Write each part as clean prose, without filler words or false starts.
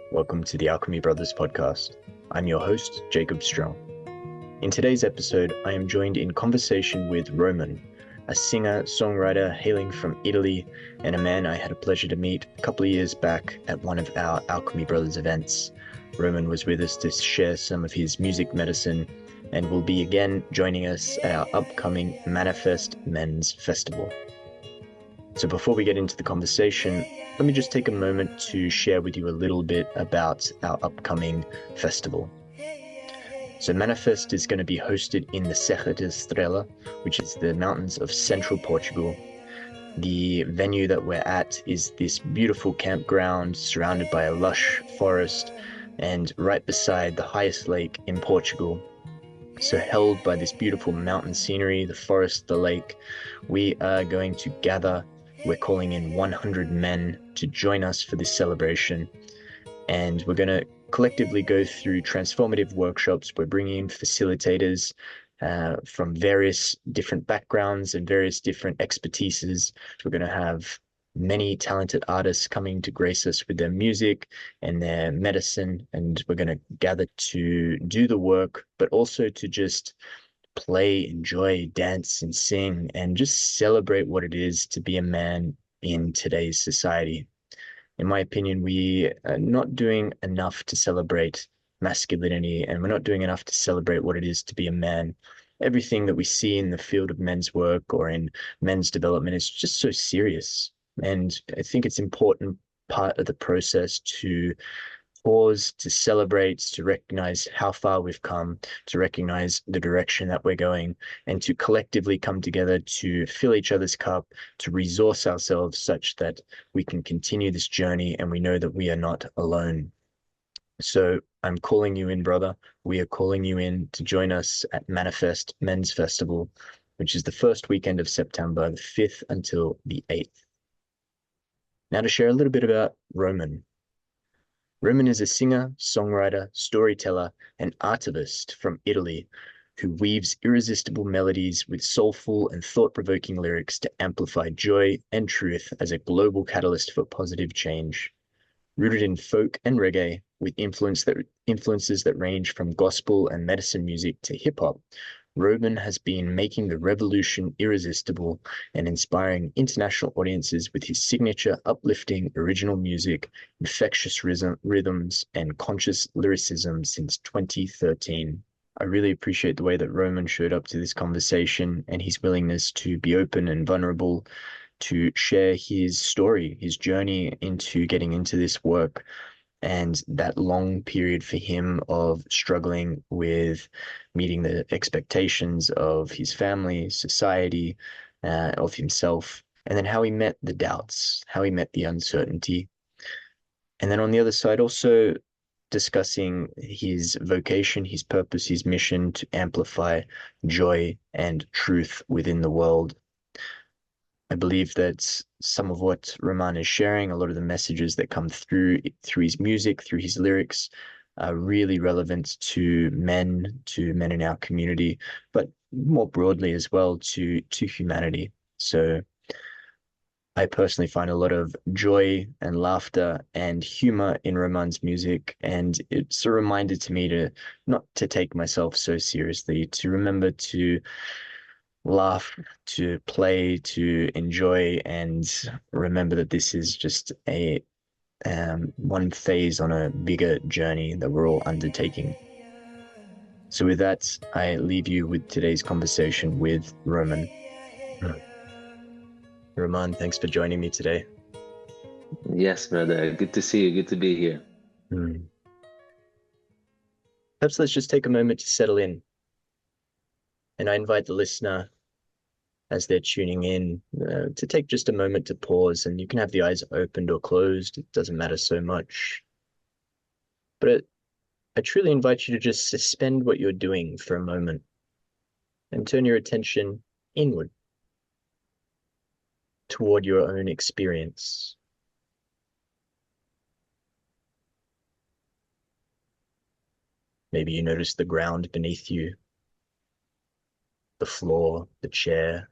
Welcome to the Alchemy Brothers Podcast. I'm your host, Jacob Strong. In today's episode, I am joined in conversation with Roaman, a singer-songwriter hailing from Italy and a man I had a pleasure to meet a couple of years back at one of our Alchemy Brothers events. Roaman was with us to share some of his music medicine and will be again joining us at our upcoming Manifest Men's Festival. So before we get into the conversation, let me just take a moment to share with you a little bit about our upcoming festival. So Manifest is going to be hosted in the Serra da Estrela, which is the mountains of central Portugal. The venue that we're at is this beautiful campground surrounded by a lush forest and right beside the highest lake in Portugal. So held by this beautiful mountain scenery, the forest, the lake, we are going to gather. We're calling in 100 men to join us for this celebration, and we're going to collectively go through transformative workshops. We're bringing in facilitators from various different backgrounds and various different expertises. We're going to have many talented artists coming to grace us with their music and their medicine, and we're going to gather to do the work, but also to just play, enjoy, dance, and sing, and just celebrate what it is to be a man in today's society. In my opinion, we are not doing enough to celebrate masculinity, and we're not doing enough to celebrate what it is to be a man. Everything that we see in the field of men's work or in men's development is just so serious. And I think it's an important part of the process to pause, to celebrate, to recognize how far we've come, to recognize the direction that we're going, and to collectively come together to fill each other's cup, to resource ourselves such that we can continue this journey and we know that we are not alone. So I'm calling you in, brother. We are calling you in to join us at Manifest Men's Festival, which is the first weekend of September, the 5th until the 8th. Now to share a little bit about Roaman. Roaman is a singer, songwriter, storyteller, and artivist from Italy who weaves irresistible melodies with soulful and thought-provoking lyrics to amplify joy and truth as a global catalyst for positive change. Rooted in folk and reggae, with influences that range from gospel and medicine music to hip-hop, Roaman has been making the revolution irresistible and inspiring international audiences with his signature uplifting original music, infectious rhythms, and conscious lyricism since 2013. I really appreciate the way that Roaman showed up to this conversation and his willingness to be open and vulnerable, to share his story, his journey into getting into this work, and that long period for him of struggling with meeting the expectations of his family, society, of himself, and then how he met the doubts, how he met the uncertainty. And then on the other side, also discussing his vocation, his purpose, his mission to amplify joy and truth within the world. I believe that some of what Roaman is sharing, a lot of the messages that come through his music, through his lyrics, are really relevant to men in our community, but more broadly as well to humanity. So I personally find a lot of joy and laughter and humor in Roaman's music, and it's a reminder to me to not to take myself so seriously, to remember to laugh, to play, to enjoy, and remember that this is just a one phase on a bigger journey that we're all undertaking. So with that, I leave you with today's conversation with Roaman. Roaman, thanks for joining me today. Yes, brother. Good to see you. Good to be here. Perhaps let's just take a moment to settle in. And I invite the listener, as they're tuning in, to take just a moment to pause, and you can have the eyes opened or closed. It doesn't matter so much. But I truly invite you to just suspend what you're doing for a moment and turn your attention inward toward your own experience. Maybe you notice the ground beneath you, the floor, the chair.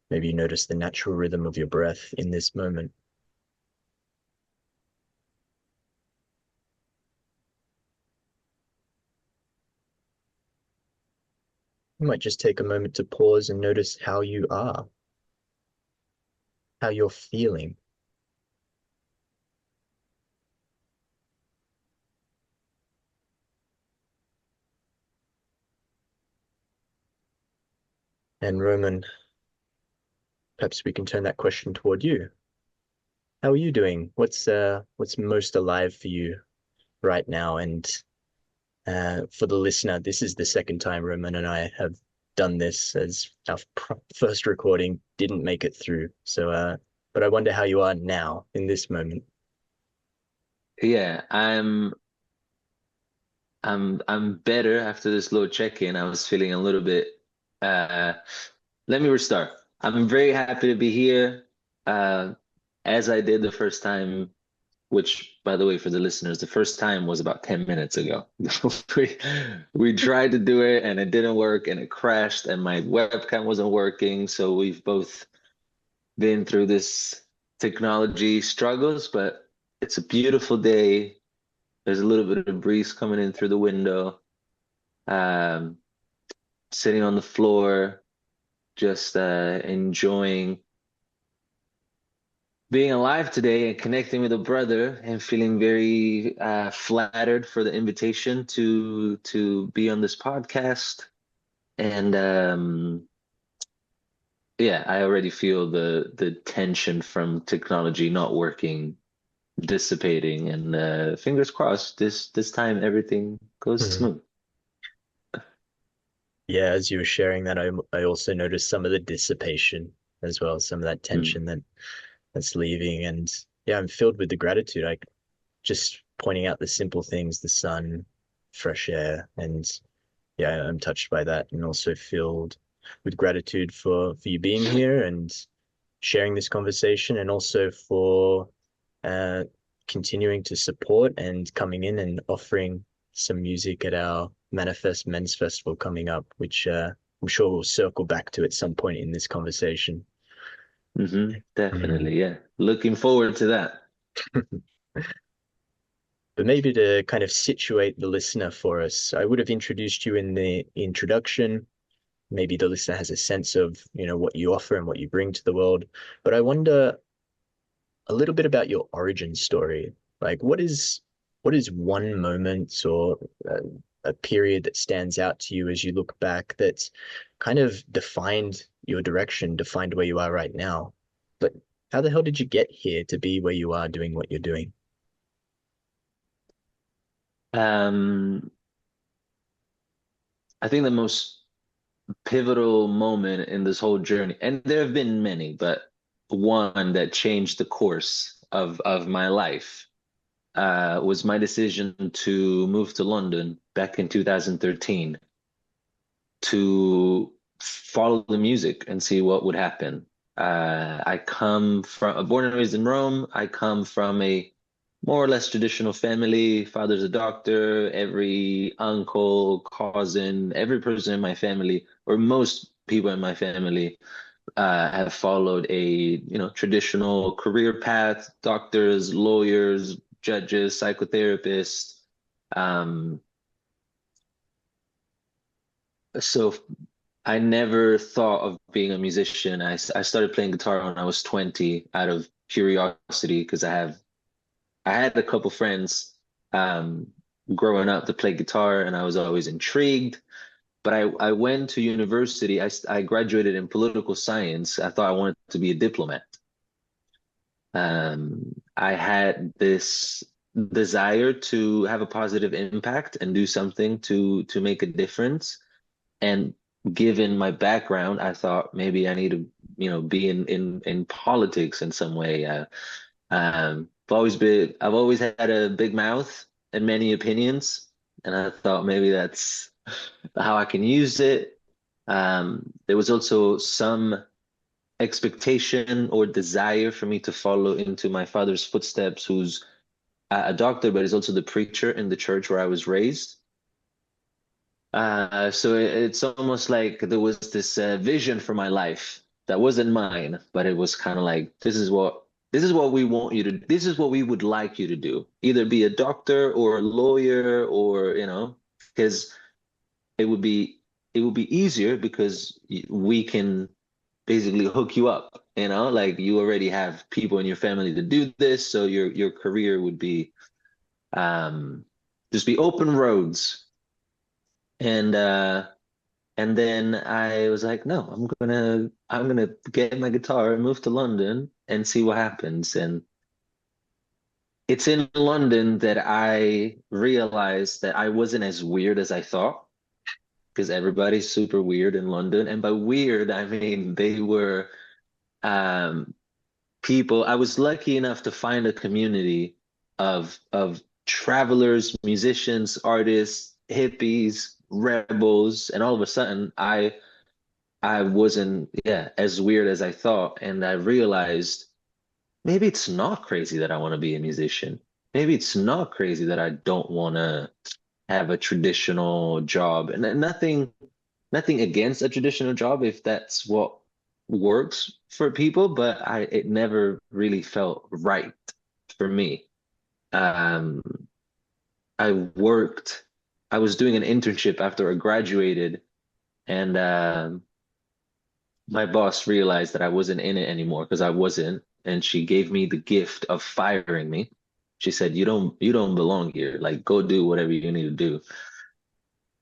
Maybe you notice the natural rhythm of your breath in this moment. You might just take a moment to pause and notice how you are, how you're feeling. And Roman, perhaps we can turn that question toward you. How are you doing? What's most alive for you right now? And for the listener, this is the second time Roman and I have done this, as our first recording didn't make it through. So, but I wonder how you are now in this moment. Yeah, I'm better after this little check-in. I was feeling a little bit uh let me restart. I'm very happy to be here. As I did the first time, which by the way, for the listeners, the first time was about 10 minutes ago. We we tried to do it and it didn't work and it crashed and my webcam wasn't working. So we've both been through this technology struggles, but it's a beautiful day. There's a little bit of breeze coming in through the window. Um, Sitting on the floor, just enjoying being alive today and connecting with a brother and feeling very flattered for the invitation to be on this podcast. And yeah, I already feel the tension from technology not working dissipating, and fingers crossed this time everything goes Mhm. smooth. Yeah, as you were sharing that, I also noticed some of the dissipation as well, some of that Mm, tension that's leaving. And yeah, I'm filled with the gratitude. Like just pointing out the simple things, the sun, fresh air, and yeah, I'm touched by that, and also filled with gratitude for you being here and sharing this conversation, and also for uh, continuing to support and coming in and offering some music at our Manifest Men's Festival coming up, which I'm sure we'll circle back to at some point in this conversation. Mm. definitely, yeah. Looking forward to that. But maybe to kind of situate the listener for us, I would have introduced you in the introduction. Maybe the listener has a sense of, what you offer and what you bring to the world. But I wonder a little bit about your origin story. Like, what is one moment or a period that stands out to you as you look back that's kind of defined your direction, defined where you are right now? But how the hell did you get here to be where you are doing what you're doing? um I think the most pivotal moment in this whole journey, and there have been many, but one that changed the course of my life was my decision to move to London back in 2013 to follow the music and see what would happen. I come from, born and raised in Rome. I come from a more or less traditional family. Father's a doctor. Every uncle, cousin, every person in my family, or most people in my family, have followed a traditional career path: doctors, lawyers, judges, psychotherapists. Um, so I never thought of being a musician. I started playing guitar when I was 20 out of curiosity because I had a couple friends um, growing up to play guitar and I was always intrigued. But I went to university. I graduated in political science. I thought I wanted to be a diplomat. I had this desire to have a positive impact and do something to make a difference. And given my background, I thought maybe I need to, be in politics in some way. I've always had a big mouth and many opinions, and I thought maybe that's how I can use it. There was also some expectation or desire for me to follow into my father's footsteps, who's a doctor, but is also the preacher in the church where I was raised. So it's almost like there was this vision for my life. that wasn't mine, but it was kind of like, this is what we want you to, this is what we would like you to do. Either be a doctor or a lawyer, or, because it would be it would be easier because we can basically hook you up, like you already have people in your family to do this, so your career would be um just be open roads. And and then I was like, no, I'm gonna get my guitar and move to London and see what happens. And it's in London that I realized that I wasn't as weird as I thought, because everybody's super weird in London. And by weird, I mean they were um, people. I was lucky enough to find a community of travelers, musicians, artists, hippies, rebels, and all of a sudden I wasn't, yeah, as weird as I thought. And I realized maybe it's not crazy that I want to be a musician. Maybe it's not crazy that I don't want to have a traditional job. And nothing against a traditional job if that's what works for people, but it never really felt right for me. Um, I worked, I was doing an internship after I graduated, and my boss realized that I wasn't in it anymore because I wasn't, and she gave me the gift of firing me. She said, "You don't belong here. Like, go do whatever you need to do."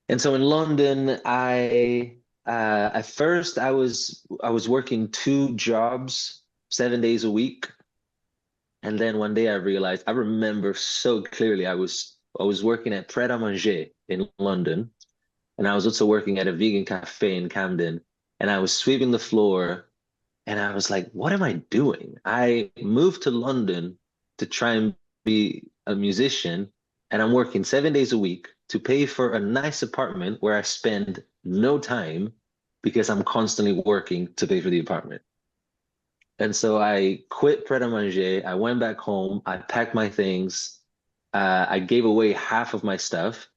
And so in London, I at first I was working two jobs, 7 days a week, and then one day I realized, I remember so clearly, I was working at Pret a Manger in London, and I was also working at a vegan cafe in Camden, and I was sweeping the floor, and I was like, what am I doing? I moved to London to try and be a musician, and I'm working 7 days a week to pay for a nice apartment where I spend no time because I'm constantly working to pay for the apartment. And so I quit Pret a Manger. I went back home. I packed my things. I gave away half of my stuff,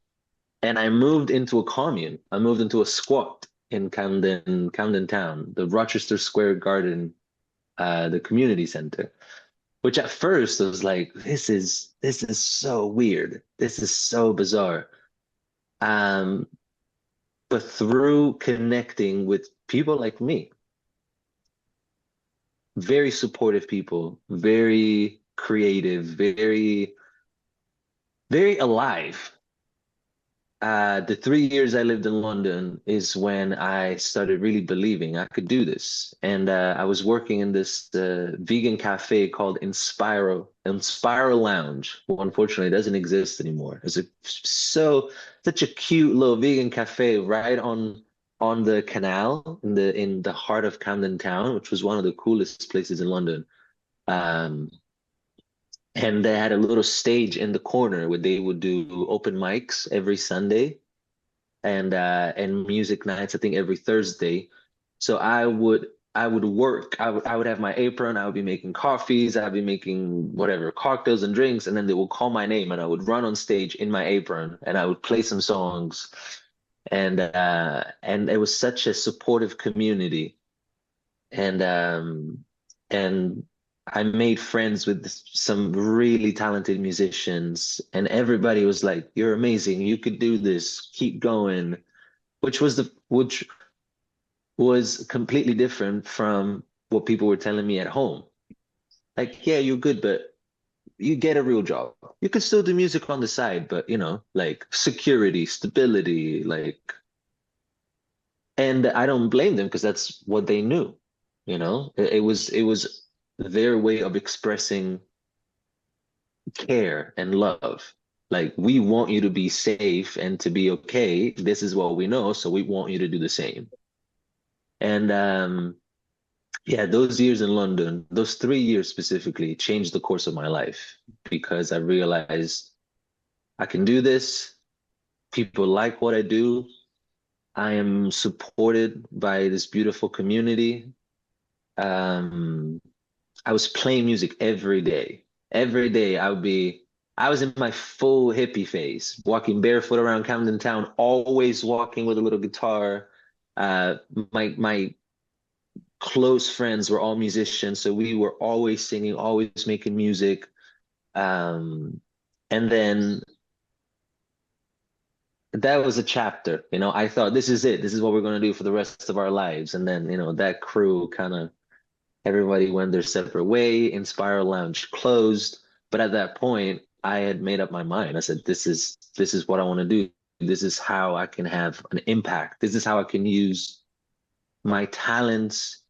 and I moved into a commune. I moved into a squat in Camden Town, the Rochester Square Garden, the community center. Which at first I was like, this is so weird. This is so bizarre. Um, but through connecting with people like me, very supportive people, very creative, very, very alive. The 3 years I lived in London is when I started really believing I could do this. And I was working in this vegan cafe called Inspiro Lounge, who unfortunately doesn't exist anymore. Such a cute little vegan cafe right on the canal in the heart of Camden Town, which was one of the coolest places in London. Um, and they had a little stage in the corner where they would do open mics every Sunday, and music nights, I think every Thursday. So I would work. I would have my apron. I would be making coffees. I'd be making whatever cocktails and drinks, and then they would call my name, and I would run on stage in my apron, and I would play some songs. And it was such a supportive community, and I made friends with some really talented musicians, and everybody was like, "You're amazing. You could do this. Keep going." Which was completely different from what people were telling me at home. Like, yeah, you're good, but you get a real job. You can still do music on the side, but like security, stability, like, and I don't blame them because that's what they knew. It was their way of expressing care and love. Like, we want you to be safe and to be okay. This is what we know, so we want you to do the same. And yeah, those years in London, those 3 years specifically, changed the course of my life because I realized I can do this. People like what I do. I am supported by this beautiful community. Um, I was playing music every day. Every day I was in my full hippie phase, walking barefoot around Camden Town, always walking with a little guitar. Uh, my close friends were all musicians, so we were always singing, always making music. And then that was a chapter, I thought this is it. This is what we're going to do for the rest of our lives. And then, that crew kind of everybody went their separate way. Inspire Lounge closed. But at that point, I had made up my mind. I said, this is what I want to do. This is how I can have an impact. This is how I can use my talents,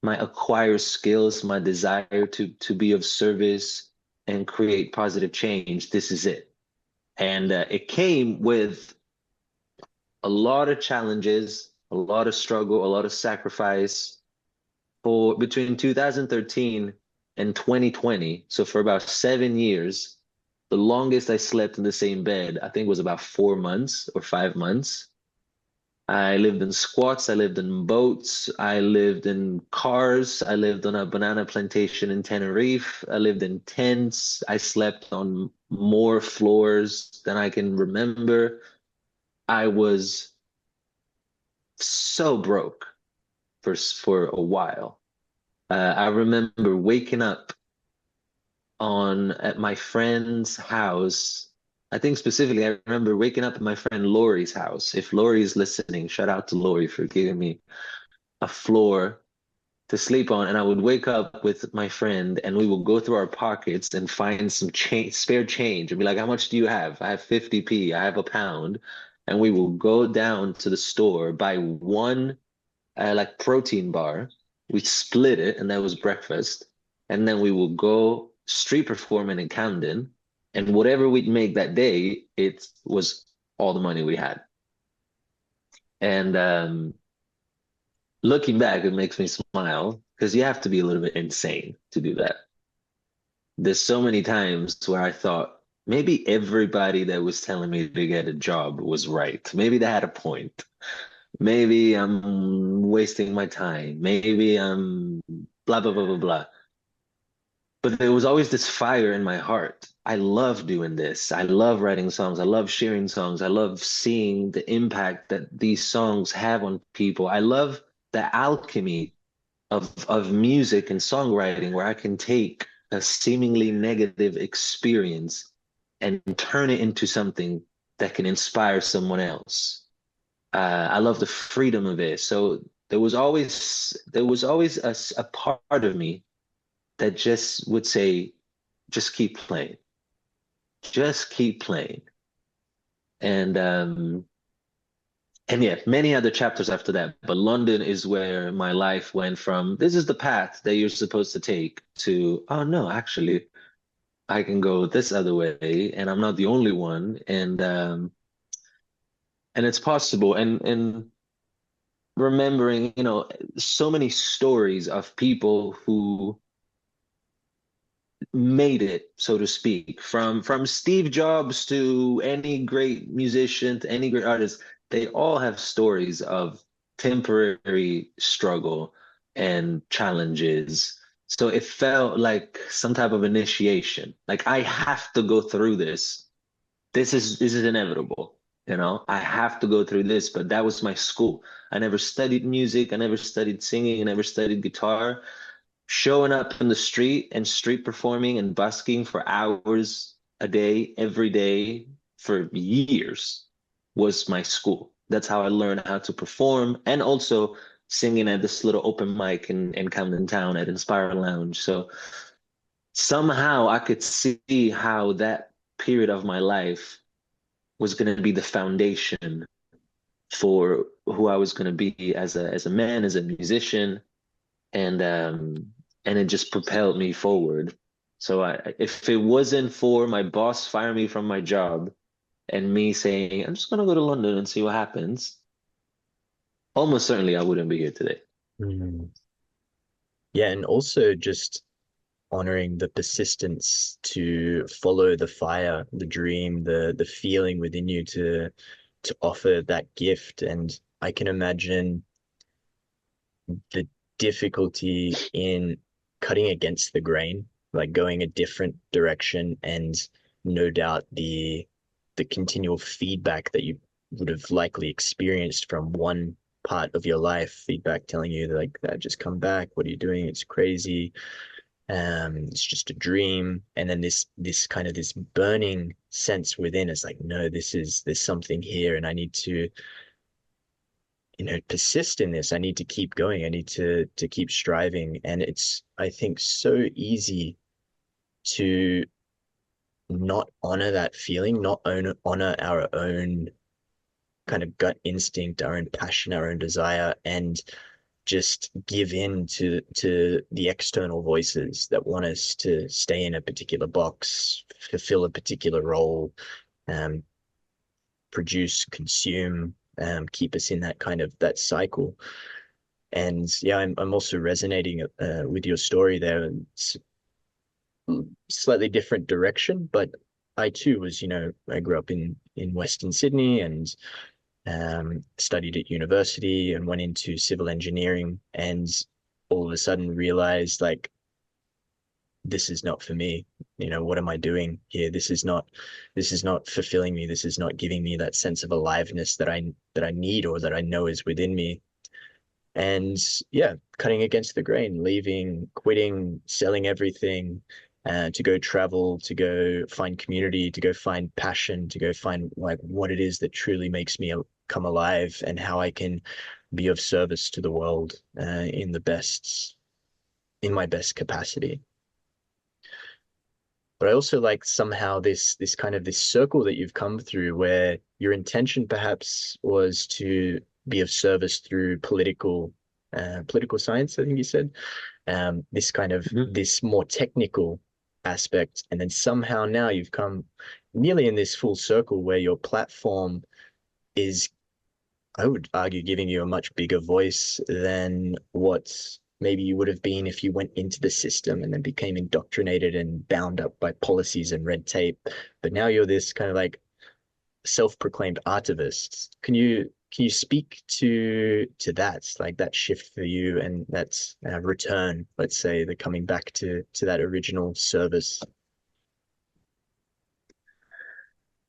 my acquired skills, my desire to be of service and create positive change. This is it. And it came with a lot of challenges, a lot of struggle, a lot of sacrifice. For between 2013 and 2020, so for about 7 years, the longest I slept in the same bed, I think was about 4 months or 5 months. I lived in squats, I lived in boats, I lived in cars, I lived on a banana plantation in Tenerife, I lived in tents, I slept on more floors than I can remember. I was so broke for a while. I remember waking up at my friend's house. I think specifically, I remember waking up at my friend Lori's house. If Lori is listening, shout out to Lori for giving me a floor to sleep on. And I would wake up with my friend and we would go through our pockets and find some spare change and be like, how much do you have? I have 50p, I have a pound. And we will go down to the store, buy one like protein bar. We split it, and that was breakfast. And then we will go street performing in Camden, and whatever we'd make that day, it was all the money we had. And looking back, it makes me smile because you have to be a little bit insane to do that. There's so many times where I thought maybe everybody that was telling me to get a job was right. Maybe they had a point. Maybe I'm wasting my time. Maybe I'm blah, blah, blah, blah, blah. But there was always this fire in my heart. I love doing this. I love writing songs. I love sharing songs. I love seeing the impact that these songs have on people. I love the alchemy of music and songwriting where I can take a seemingly negative experience and turn it into something that can inspire someone else. I love the freedom of it. So there was always a part of me that just would say, just keep playing, just keep playing. And yeah, many other chapters after that. But London is where my life went from, this is the path that you're supposed to take to, oh no, actually, I can go this other way, and I'm not the only one. And it's possible. And remembering, so many stories of people who made it, so to speak, from Steve Jobs to any great musician to any great artist, they all have stories of temporary struggle and challenges. So it felt like some type of initiation. Like I have to go through this. This is inevitable. I have to go through this, but that was my school. I never studied music. I never studied singing. I never studied guitar. Showing up in the street and street performing and busking for hours a day, every day for years was my school. That's how I learned how to perform and also singing at this little open mic in Camden Town at Inspire Lounge. So somehow I could see how that period of my life was going to be the foundation for who I was going to be as a man, as a musician, and it just propelled me forward. So if it wasn't for my boss firing me from my job and me saying, I'm just going to go to London and see what happens, almost certainly I wouldn't be here today. Mm. Yeah, and also just honoring the persistence to follow the fire, the dream, the feeling within you to offer that gift. And I can imagine the difficulty in cutting against the grain, like going a different direction, and no doubt the continual feedback that you would have likely experienced from one part of your life, feedback telling you like that, just come back, what are you doing? It's crazy. It's just a dream. And then this kind of this burning sense within is like, no, there's something here, and I need to, persist in this. I need to keep going. I need to keep striving. And it's, I think, so easy to not honor that feeling, not honor our own kind of gut instinct, our own passion, our own desire, and just give in to the external voices that want us to stay in a particular box, fulfill a particular role, um, produce, consume, keep us in that kind of that cycle. And yeah, I'm also resonating with your story there. It's slightly different direction, but I too was, I grew up in Western Sydney, and studied at university and went into civil engineering, and all of a sudden realized like, this is not for me. What am I doing here? This is not fulfilling me. This is not giving me that sense of aliveness that I need, or that I know is within me. And yeah, cutting against the grain, leaving, quitting, selling everything, to go travel, to go find community, to go find passion, to go find like what it is that truly makes me come alive, and how I can be of service to the world, in my best capacity. But I also like somehow this kind of this circle that you've come through, where your intention perhaps was to be of service through political science, I think you said, this kind of this more technical aspect, and then somehow now you've come nearly in this full circle where your platform is, I would argue, giving you a much bigger voice than what maybe you would have been if you went into the system and then became indoctrinated and bound up by policies and red tape. But now you're this kind of like self-proclaimed artivist. Can you speak to that, like that shift for you, and that return, let's say, the coming back to that original service?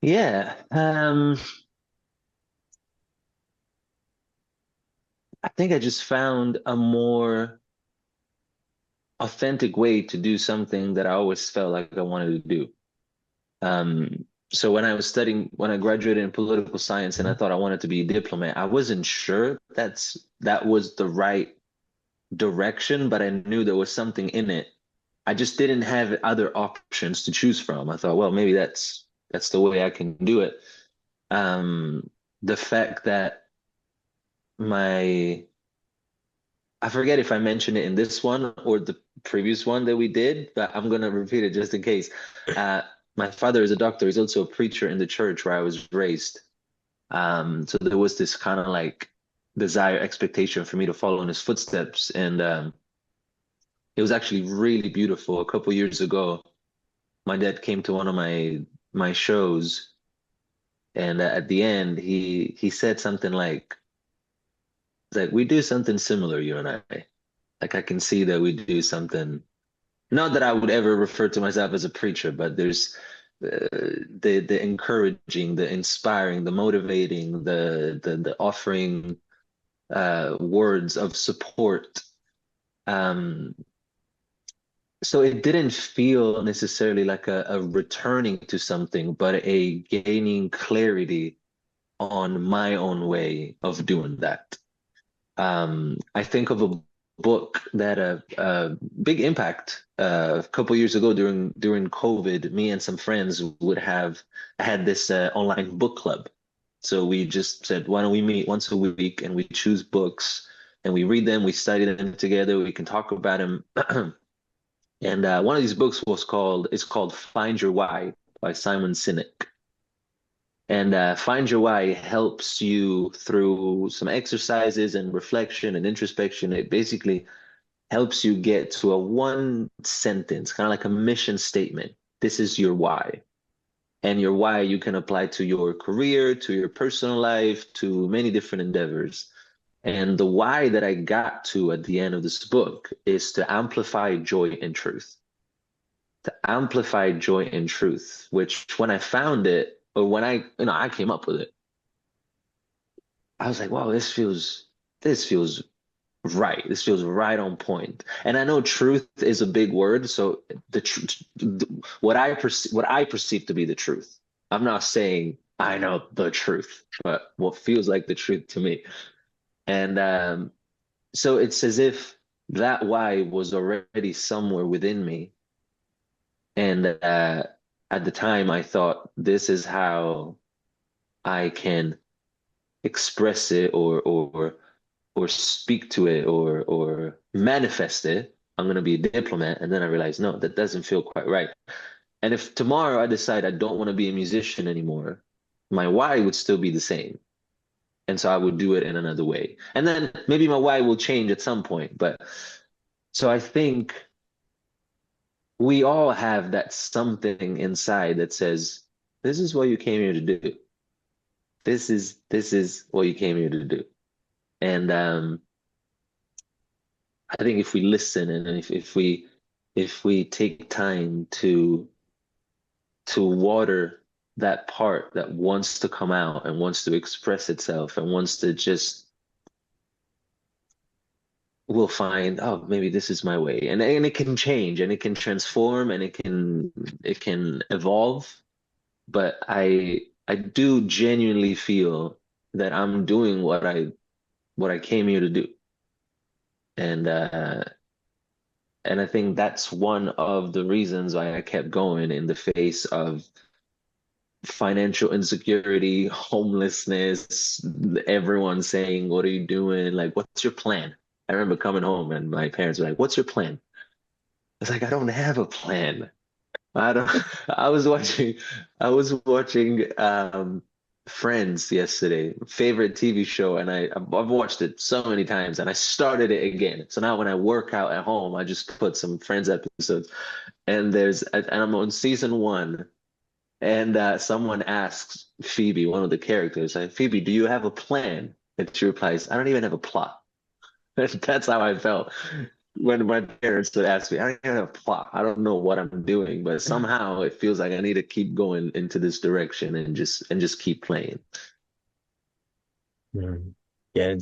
Yeah. I think I just found a more authentic way to do something that I always felt like I wanted to do. So when I graduated in political science and I thought I wanted to be a diplomat, I wasn't sure that was the right direction, but I knew there was something in it. I just didn't have other options to choose from. I thought, well, maybe that's the way I can do it. The fact that my I forget if I mentioned it in this one or the previous one that we did, but I'm gonna repeat it just in case. My father is a doctor. He's also a preacher in the church where I was raised. So there was this kind of like desire, expectation for me to follow in his footsteps, and it was actually really beautiful. A couple years ago, my dad came to one of my shows, and at the end, he said something like we do something similar, you and I. Like I can see that we do something. Not that I would ever refer to myself as a preacher, but there's the encouraging, the inspiring, the motivating, the offering words of support. Um, so it didn't feel necessarily like a returning to something, but a gaining clarity on my own way of doing that. I think of a book that a big impact a couple years ago during COVID. Me and some friends would have had this online book club. So we just said, why don't we meet once a week and we choose books and we read them, we study them together, we can talk about them. And one of these books it's called Find Your Why by Simon Sinek. And Find Your Why helps you through some exercises and reflection and introspection. It basically helps you get to a one sentence, kind of like a mission statement. This is your why. And your why you can apply to your career, to your personal life, to many different endeavors. And the why that I got to at the end of this book is to amplify joy and truth. To amplify joy and truth, which when I found it, or when I came up with it, I was like, wow, this feels this feels right. This feels right on point. And I know truth is a big word, so the truth, what I perceive to be the truth. I'm not saying I know the truth, but what feels like the truth to me. And so it's as if that why was already somewhere within me. And at the time, I thought this is how I can express it or speak to it or manifest it. I'm gonna be a diplomat, and then I realized no, that doesn't feel quite right. And if tomorrow I decide I don't want to be a musician anymore, my why would still be the same. And so I would do it in another way. And then maybe my why will change at some point. But so I think we all have that something inside that says, this is what you came here to do. This is what you came here to do. And I think if we listen and if we take time to water that part that wants to come out and wants to express itself and wants to just, we'll find, oh, maybe this is my way. And it can change and it can transform and it can evolve. But I do genuinely feel that I'm doing what I came here to do. And I think that's one of the reasons why I kept going in the face of financial insecurity, homelessness, everyone saying, "What are you doing? Like, what's your plan?" I remember coming home and my parents were like, "What's your plan?" I was like, "I don't have a plan. I don't." I was watching Friends yesterday, favorite TV show, and I've watched it so many times, and I started it again. So now when I work out at home, I just put some Friends episodes, and I'm on season 1. And someone asks Phoebe, one of the characters, like, Phoebe, do you have a plan? And she replies, I don't even have a plot. That's how I felt when my parents would ask me, I don't even have a plot. I don't know what I'm doing, but somehow it feels like I need to keep going into this direction and just keep playing. Mm. Yeah,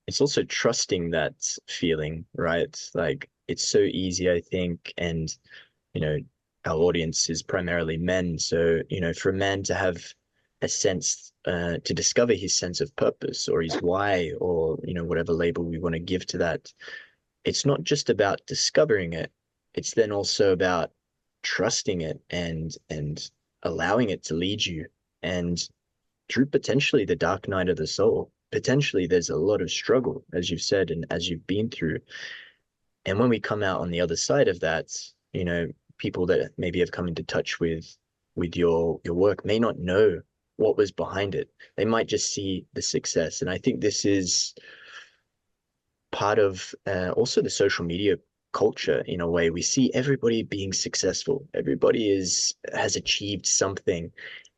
it's also trusting that feeling, right? Like it's so easy, I think, and you know, our audience is primarily men, so for a man to have a sense, to discover his sense of purpose or his why, or whatever label we want to give to that, it's not just about discovering it, it's then also about trusting it and allowing it to lead you. And through potentially the dark night of the soul, potentially there's a lot of struggle, as you've said, and as you've been through. And when we come out on the other side of that, people that maybe have come into touch with your work may not know what was behind it. They might just see the success. And I think this is part of also the social media culture. In a way, we see everybody being successful, everybody has achieved something,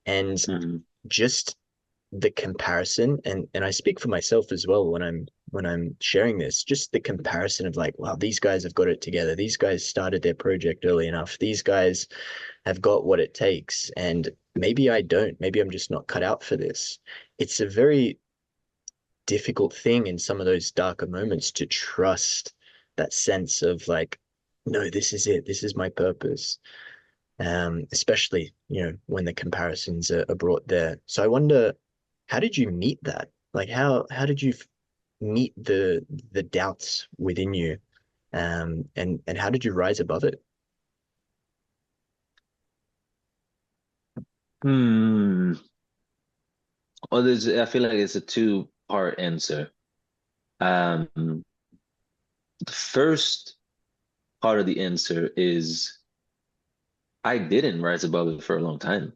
and Mhm. just the comparison, and I speak for myself as well when I'm sharing this, just the comparison of like, wow, these guys have got it together, these guys started their project early enough, these guys have got what it takes, and maybe I don't, maybe I'm just not cut out for this. It's a very difficult thing in some of those darker moments to trust that sense of like, no, this is it, this is my purpose. Especially when the comparisons are brought there. So I wonder, how did you meet that? Like how did you meet the doubts within you, and how did you rise above it? Hmm. Well, I feel like it's a two-part answer. The first part of the answer is I didn't rise above it for a long time.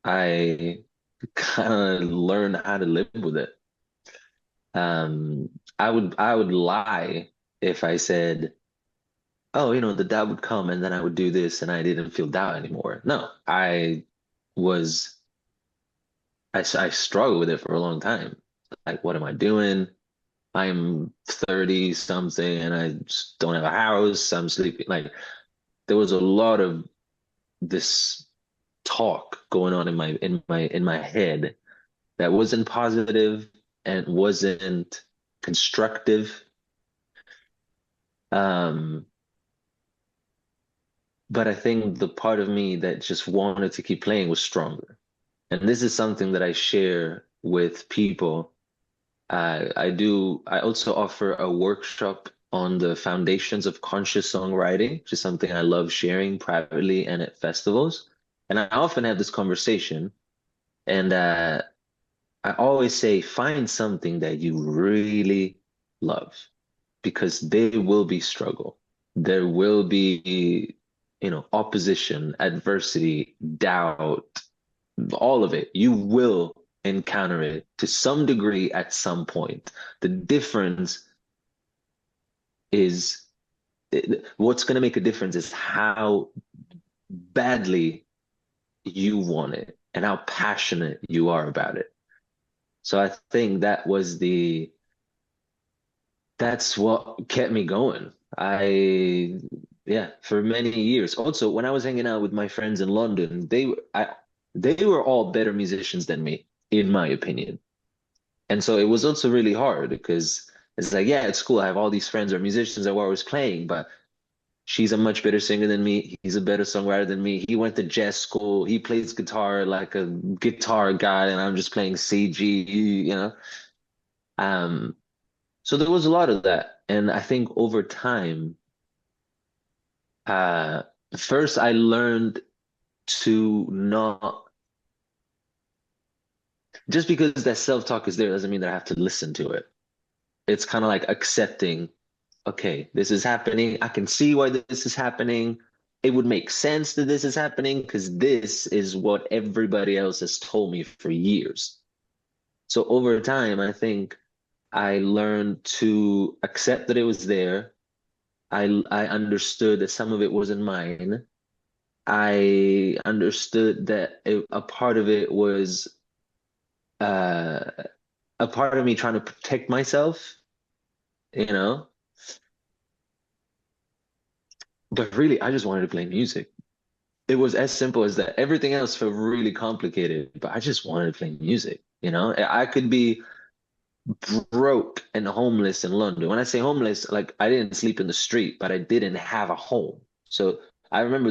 I kind of learned how to live with it. Um, I would lie if I said, "Oh, the doubt would come and then I would do this and I didn't feel doubt anymore." No, was I struggled with it for a long time. Like, what am I doing? I'm 30 something and I just don't have a house. I'm sleeping. Like, there was a lot of this talk going on in my head that wasn't positive and wasn't constructive. But I think the part of me that just wanted to keep playing was stronger. And this is something that I share with people. I also offer a workshop on the foundations of conscious songwriting, which is something I love sharing privately and at festivals. And I often have this conversation, and I always say, find something that you really love, because there will be struggle. There will be, opposition, adversity, doubt, all of it. You will encounter it to some degree at some point. The difference is what's going to make a difference is how badly you want it and how passionate you are about it. So I think that's what kept me going. Yeah, for many years. Also, when I was hanging out with my friends in London, they were all better musicians than me, in my opinion. And so it was also really hard because it's like, yeah, it's cool. I have all these friends who are musicians that were always playing, but she's a much better singer than me. He's a better songwriter than me. He went to jazz school. He plays guitar like a guitar guy, and I'm just playing CG. So there was a lot of that. And I think over time, uh, first I learned to not, just because that self-talk is there doesn't mean that I have to listen to it. It's kind of like accepting, okay, this is happening. I can see why this is happening. It would make sense that this is happening because this is what everybody else has told me for years. So over time, I think I learned to accept that it was there. I understood that some of it wasn't mine. I understood that a part of it was uh, a part of me trying to protect myself, you know? But really, I just wanted to play music. It was as simple as that. Everything else felt really complicated, but I just wanted to play music, you know? I could be broke and homeless in London. When I say homeless, like I didn't sleep in the street, but I didn't have a home. So I remember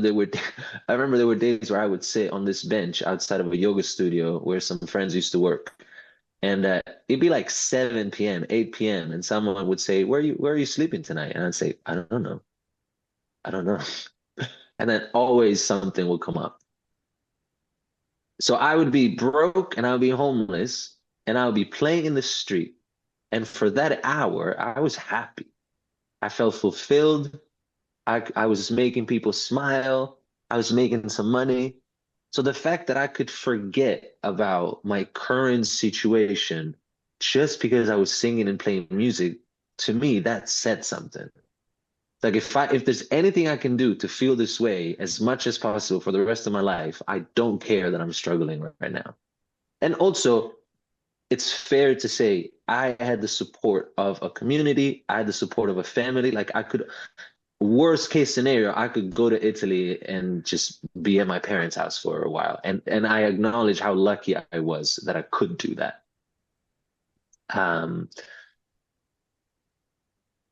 I remember there were days where I would sit on this bench outside of a yoga studio where some friends used to work. And it'd be like 7 p.m., 8 p.m., and someone would say, where are you sleeping tonight? And I'd say, I don't know. I don't know. And then always something would come up. So I would be broke and I would be homeless and I would be playing in the street. And for that hour, I was happy. I felt fulfilled. I was making people smile. I was making some money. So the fact that I could forget about my current situation just because I was singing and playing music, to me, that said something. Like if there's anything I can do to feel this way as much as possible for the rest of my life, I don't care that I'm struggling right now. And also, it's fair to say I had the support of a community, I had the support of a family. Like worst case scenario, I could go to Italy and just be at my parents' house for a while. And I acknowledge how lucky I was that I could do that. Um,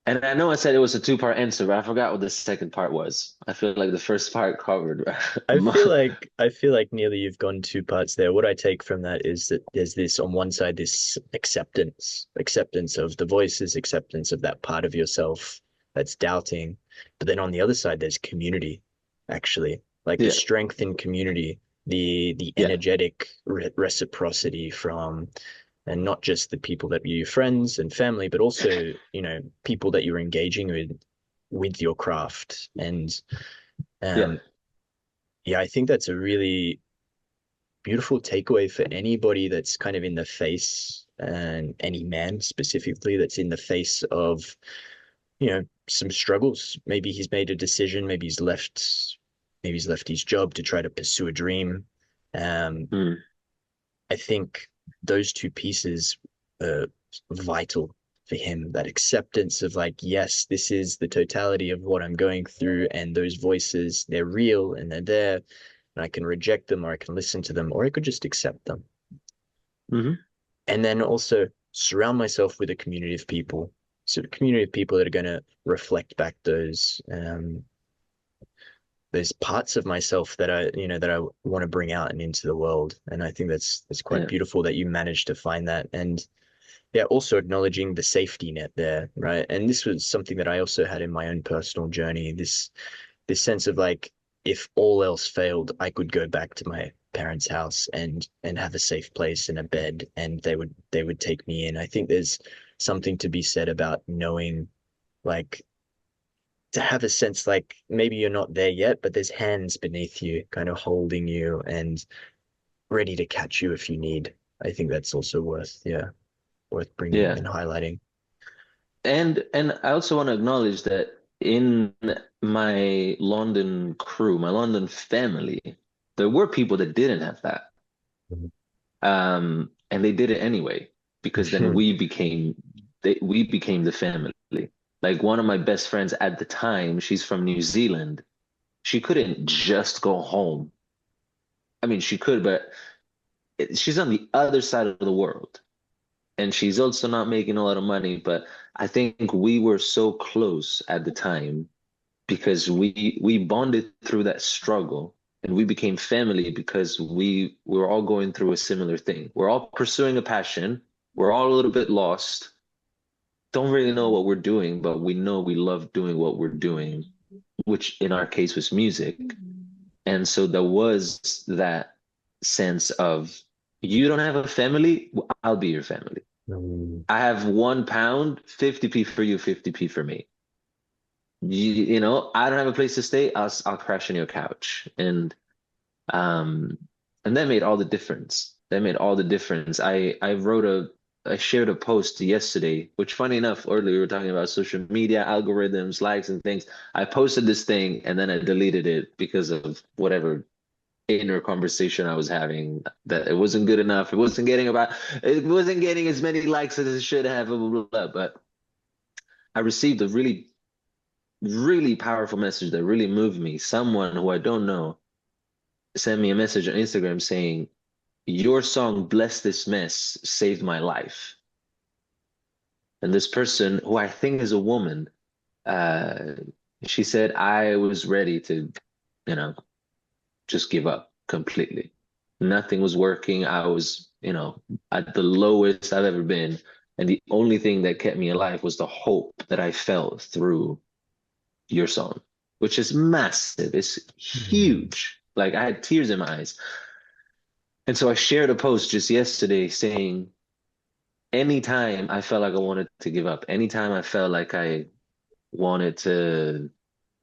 And I know I said it was a two-part answer, but I forgot what the second part was. I feel like the first part covered. I feel like nearly you've gone two parts there. What I take from that is that there's this on one side, this acceptance of the voices, acceptance of that part of yourself that's doubting. But then on the other side, there's community, actually, like the Yeah, strength in community, the yeah, energetic reciprocity from, and not just the people that you're friends and family, but also, people that you're engaging with your craft. And yeah. um, yeah, I think that's a really beautiful takeaway for anybody that's kind of in the face, and any man specifically that's in the face of, some struggles. Maybe he's made a decision, maybe he's left his job to try to pursue a dream. Um, Mm, I think those two pieces are vital for him. That acceptance of, like, yes, this is the totality of what I'm going through, and those voices, they're real and they're there, and I can reject them or I can listen to them or I could just accept them. hmm And then also surround myself with a community of people. So a community of people that are going to reflect back those parts of myself that I want to bring out and into the world. And I think that's quite Yeah. beautiful that you managed to find that. And yeah, also acknowledging the safety net there, right? And this was something that I also had in my own personal journey. This sense of like, if all else failed, I could go back to my parents' house and have a safe place and a bed, and they would take me in. I think there's something to be said about knowing, like, to have a sense like maybe you're not there yet, but there's hands beneath you, kind of holding you and ready to catch you if you need. I think that's also worth bringing Yeah. and highlighting. And I also want to acknowledge that in my London crew, my London family, there were people that didn't have that. And they did it anyway, because then we became the family. Like one of my best friends at the time, she's from New Zealand. She couldn't just go home. I mean, she could, but she's on the other side of the world. And she's also not making a lot of money, but I think we were so close at the time because we bonded through that struggle, and we became family because we were all going through a similar thing. We're all pursuing a passion. We're all a little bit lost. Don't really know what we're doing, but we know we love doing what we're doing, which in our case was music. And so there was that sense of, you don't have a family, I'll be your family. I have £1, 50p for you, 50p for me. You know, I don't have a place to stay, I'll crash on your couch. Um and that made all the difference. That made all the difference. I shared a post yesterday, which funny enough, earlier we were talking about social media, algorithms, likes and things. I posted this thing and then I deleted it because of whatever inner conversation I was having, that it wasn't good enough. It wasn't getting as many likes as it should have, blah, blah, blah, blah. But I received a really, really powerful message that really moved me. Someone who I don't know sent me a message on Instagram saying, "Your song, Bless This Mess, saved my life." And this person, who I think is a woman, uh, she said, I was ready to, you know, just give up completely. Nothing was working. I was, at the lowest I've ever been. And the only thing that kept me alive was the hope that I felt through your song, which is massive. It's huge. Like I had tears in my eyes. And so I shared a post just yesterday saying, anytime I felt like I wanted to give up, anytime I felt like I wanted to,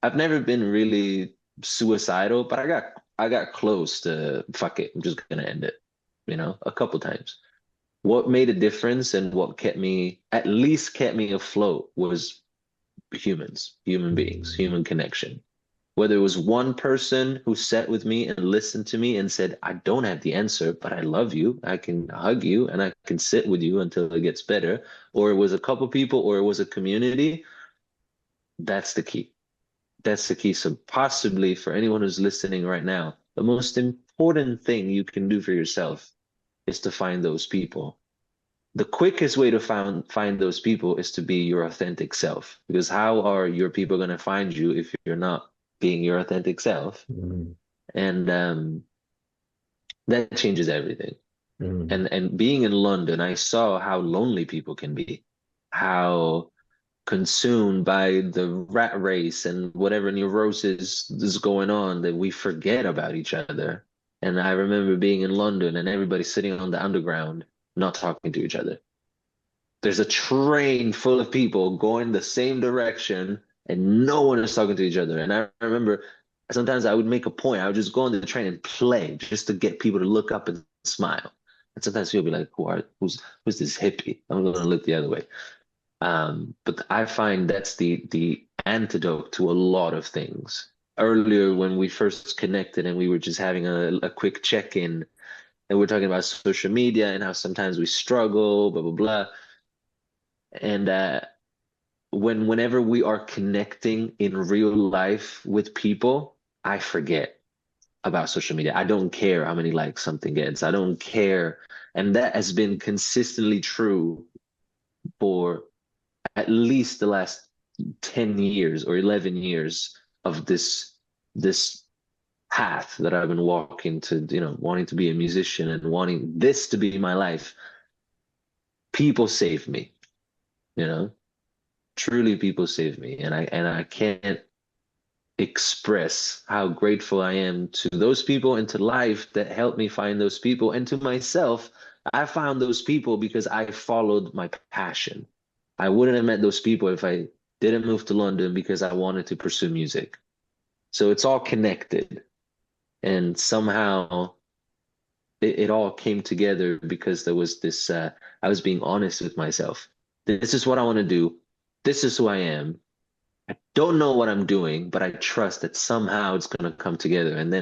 I've never been really suicidal, but I got close to, fuck it, I'm just gonna end it, a couple times. What made a difference and what at least kept me afloat was human beings, human connection. Whether it was one person who sat with me and listened to me and said, I don't have the answer, but I love you. I can hug you and I can sit with you until it gets better. Or it was a couple people, or it was a community. That's the key. That's the key. So possibly for anyone who's listening right now, the most important thing you can do for yourself is to find those people. The quickest way to find those people is to be your authentic self. Because how are your people going to find you if you're not being your authentic self? And that changes everything. And being in London, I saw how lonely people can be, how consumed by the rat race and whatever neurosis is going on, that we forget about each other. And I remember being in London and everybody sitting on the underground, not talking to each other. There's a train full of people going the same direction and no one is talking to each other. And I remember sometimes I would make a point. I would just go on the train and play just to get people to look up and smile. And sometimes people be like, who's this hippie? I'm going to look the other way. But I find that's the antidote to a lot of things. Earlier, when we first connected and we were just having a quick check-in, and we're talking about social media and how sometimes we struggle, blah, blah, blah. And whenever we are connecting in real life with people, I forget about social media. I don't care how many likes something gets. I don't care. And that has been consistently true for at least the last 10 years or 11 years of this path that I've been walking to, wanting to be a musician and wanting this to be my life. People saved me, you know, truly people saved me. And I can't express how grateful I am to those people and to life that helped me find those people, and to myself. I found those people because I followed my passion. I wouldn't have met those people if I didn't move to London because I wanted to pursue music. So it's all connected. And somehow it all came together because there was this, I was being honest with myself. This is what I want to do. This is who I am. I don't know what I'm doing, but I trust that somehow it's going to come together. And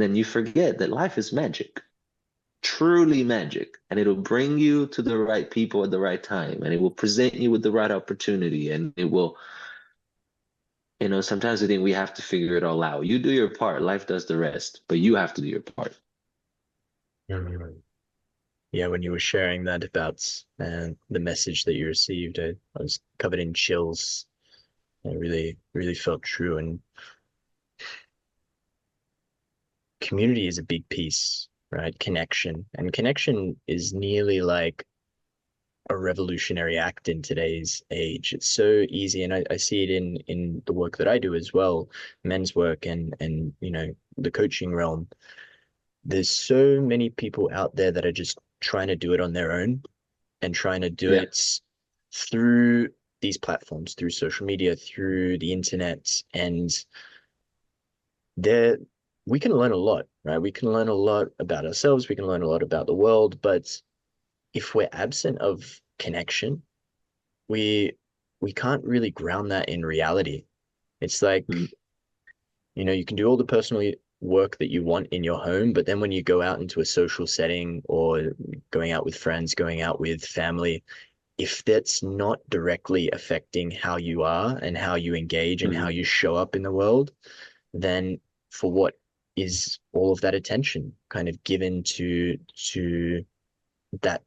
then you forget that life is magic, truly magic, and it'll bring you to the right people at the right time, and it will present you with the right opportunity, and it will, sometimes I think we have to figure it all out. You do your part, life does the rest, but you have to do your part. Mhm. Yeah, when you were sharing that about the message that you received, I was covered in chills. It really, really felt true. And community is a big piece, right? Connection. And connection is nearly like a revolutionary act in today's age. It's so easy, and I see it in the work that I do as well, men's work and the coaching realm. There's so many people out there that are just trying to do it on their own and trying to do Yeah. it through these platforms, through social media, through the internet, and there we can learn a lot, right? We can learn a lot about ourselves, we can learn a lot about the world, but if we're absent of connection, we we can't really ground that in reality. It's like, Mhm. you can do all the personal work that you want in your home, but then when you go out into a social setting or going out with friends, going out with family, if that's not directly affecting how you are and how you engage and how Mhm. you show up in the world, then for what is all of that attention kind of given to that,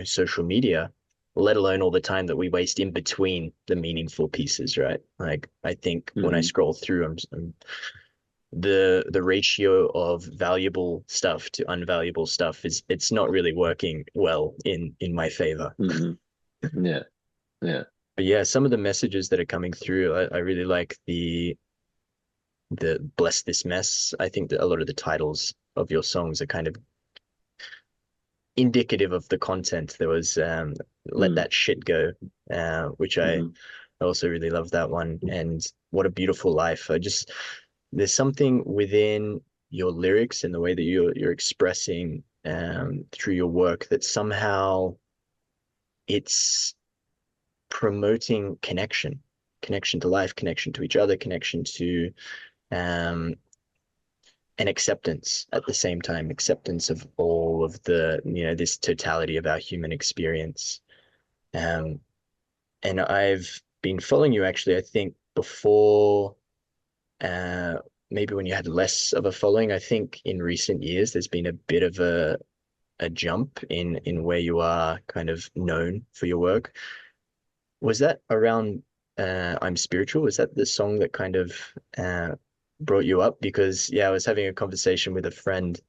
social media, let alone all the time that we waste in between the meaningful pieces, right? Like I think when I Mhm. scroll through, the ratio of valuable stuff to unvaluable stuff is it's not really working well in my favor. Mhm. Yeah. Yeah. But yeah, some of the messages that are coming through, I really like the bless this mess. I think that a lot of the titles of your songs are kind of indicative of the content. There was let Mhm. that shit go, which I Mhm. also really love that one. And what a beautiful life. There's something within your lyrics and the way that you're expressing through your work that somehow it's promoting connection to life, connection to each other, connection to um, and acceptance at the same time, acceptance of all of the, this totality of our human experience. Um, and I've been following you actually, I think before, uh, maybe when you had less of a following. I think in recent years, there's been a bit of a jump in where you are kind of known for your work. Was that around I'm Spiritual? Was that the song that kind of uh, brought you up? Because yeah, I was having a conversation with a friend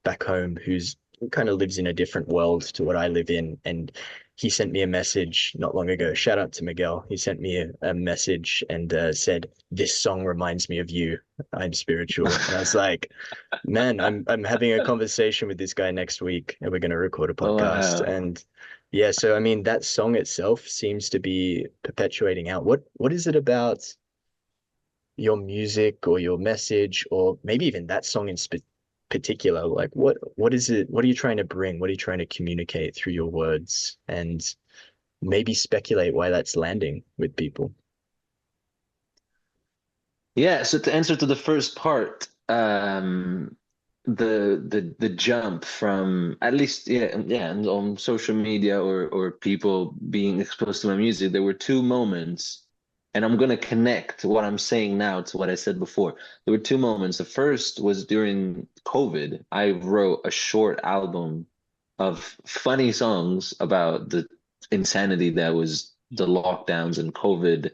back home who's kind of lives in a different world to what I live in. And he sent me a message not long ago. Shout out to Miguel. He sent me a message and said, "This song reminds me of you. I'm Spiritual." And I was like, "Man, I'm having a conversation with this guy next week, and we're going to record a Oh, podcast." wow. And yeah, so I mean, that song itself seems to be perpetuating out. What is it about your music or your message, or maybe even that song in particular? Like, what is it? What are you trying to bring? What are you trying to communicate through your words? And maybe speculate why that's landing with people. Yeah, so to answer to the first part, the jump from, at least, yeah, and on social media or people being exposed to my music, there were two moments, and I'm gonna connect what I'm saying now to what I said before. There were two moments. The first was during COVID. I wrote a short album of funny songs about the insanity that was the lockdowns and COVID.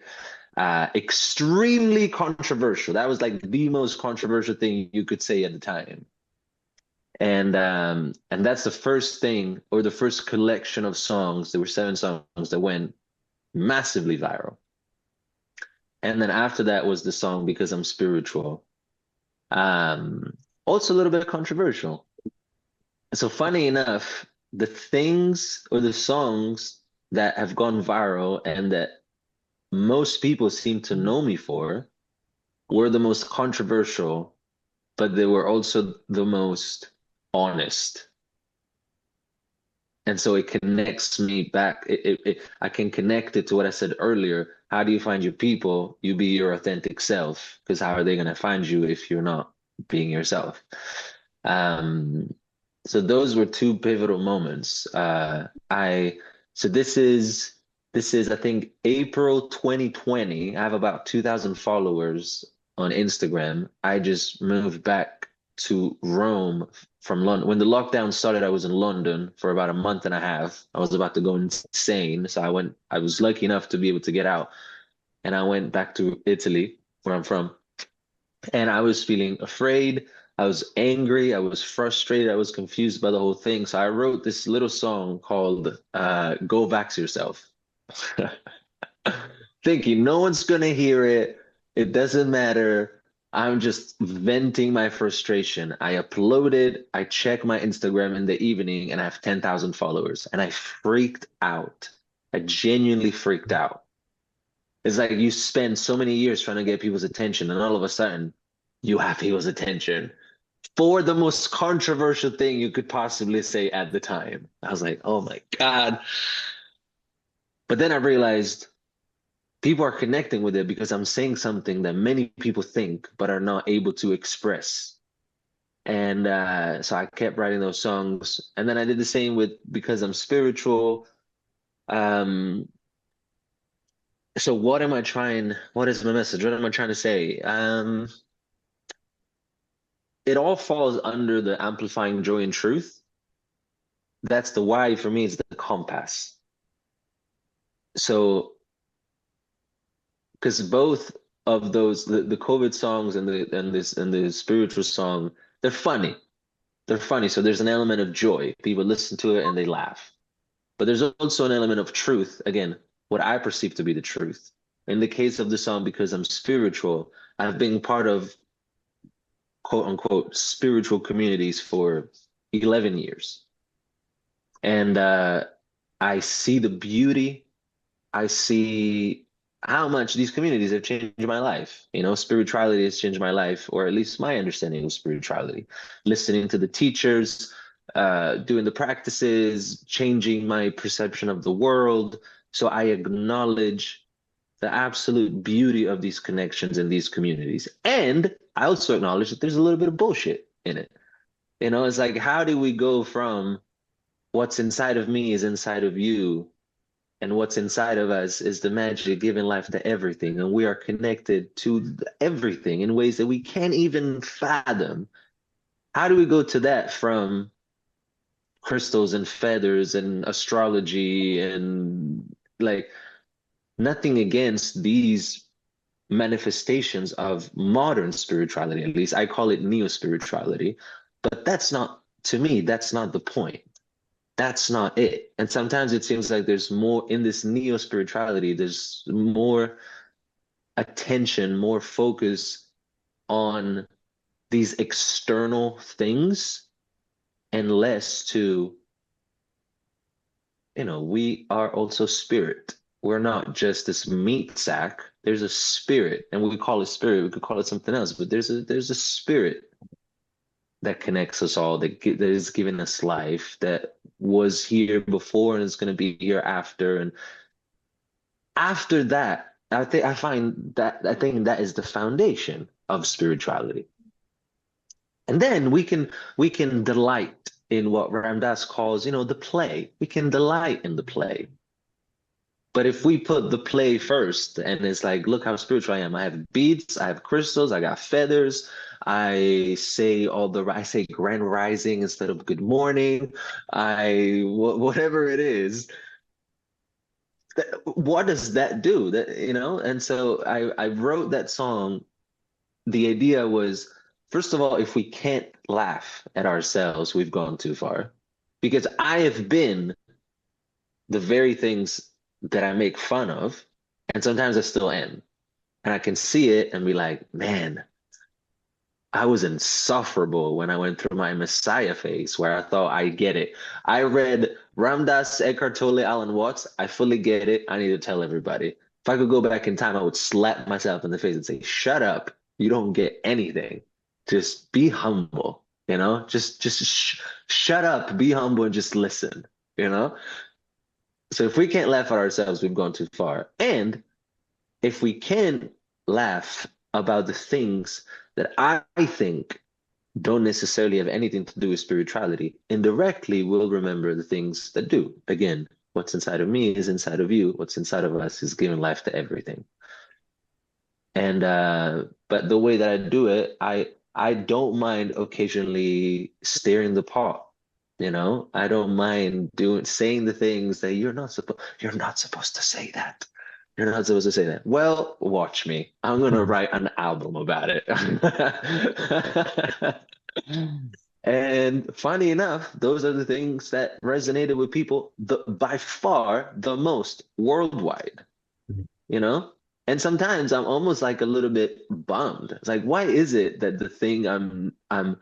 Extremely controversial. That was like the most controversial thing you could say at the time. And that's the first thing, or the first collection of songs. There were 7 songs that went massively viral. And then after that was the song Because I'm Spiritual. Also a little bit controversial. So funny enough, the things or the songs that have gone viral and that most people seem to know me for were the most controversial, but they were also the most honest. And so it connects me back. I can connect it to what I said earlier. How do you find your people? You be your authentic self, because how are they going to find you if you're not being yourself? So those were 2 pivotal moments. So this is I think April 2020. I have about 2,000 followers on Instagram. I just moved back to Rome from London. When the lockdown started, I was in London for about a month and a half. I was about to go insane. So I was lucky enough to be able to get out. And I went back to Italy, where I'm from. And I was feeling afraid. I was angry. I was frustrated. I was confused by the whole thing. So I wrote this little song called Go Back to Yourself. Thinking no one's going to hear it. It doesn't matter. I'm just venting my frustration. I uploaded, I check my Instagram in the evening, and I have 10,000 followers. And I freaked out. I genuinely freaked out. It's like you spend so many years trying to get people's attention, and all of a sudden, you have people's attention for the most controversial thing you could possibly say at the time. I was like, oh my God. But then I realized people are connecting with it because I'm saying something that many people think but are not able to express. And so I kept writing those songs. And then I did the same with Because I'm Spiritual. So what is my message? What am I trying to say? It all falls under the Amplifying Joy and Truth. That's the why for me, it's the compass. So, because both of those, the COVID songs and the spiritual song, they're funny. They're funny. So there's an element of joy. People listen to it and they laugh. But there's also an element of truth. Again, what I perceive to be the truth. In the case of the song Because I'm Spiritual, I've been part of quote unquote spiritual communities for 11 years. And I see the beauty. I see how much these communities have changed my life. You know, spirituality has changed my life, or at least my understanding of spirituality. Listening to the teachers, doing the practices, changing my perception of the world. So I acknowledge the absolute beauty of these connections in these communities. And I also acknowledge that there's a little bit of bullshit in it. You know, it's like, how do we go from what's inside of me is inside of you, and what's inside of us is the magic giving life to everything, and we are connected to everything in ways that we can't even fathom. How do we go to that from crystals and feathers and astrology and like nothing against these manifestations of modern spirituality? At least I call it neo-spirituality, but that's not, to me, that's not the point. That's not it. And sometimes it seems like there's more in this neo-spirituality, there's more attention, more focus on these external things and less to, you know, we are also spirit. We're not just this meat sack. There's a spirit, and we call it spirit. We could call it something else, but there's a spirit that connects us all, that is giving us life, that was here before and is going to be here after. And after that, I think that is the foundation of spirituality. And then we can delight in what Ram Dass calls, you know, the play. We can delight in the play. But if we put the play first, and it's like, look how spiritual I am. I have beads, I have crystals, I got feathers. I say grand rising instead of good morning. Whatever it is. what does that do? And so I wrote that song. The idea was, first of all, if we can't laugh at ourselves, we've gone too far. Because I have been the very things that I make fun of, and sometimes I still am. And I can see it and be like, man, I was insufferable when I went through my Messiah phase where I thought I get it. I read Ramdas, Eckhart Tolle, Alan Watts. I fully get it. I need to tell everybody. If I could go back in time, I would slap myself in the face and say, shut up. You don't get anything. Just be humble, just shut up, be humble, and just listen, you know? So if we can't laugh at ourselves, we've gone too far. And if we can laugh about the things that I think don't necessarily have anything to do with spirituality, indirectly we'll remember the things that do. Again, what's inside of me is inside of you. What's inside of us is giving life to everything. And but the way that I do it, I don't mind occasionally stirring the pot. I don't mind saying the things that you're not supposed to say that. You're not supposed to say that. Well, watch me. I'm gonna write an album about it. And funny enough, those are the things that resonated with people by far the most worldwide, you know? And sometimes I'm almost like a little bit bummed. It's like, why is it that the thing I'm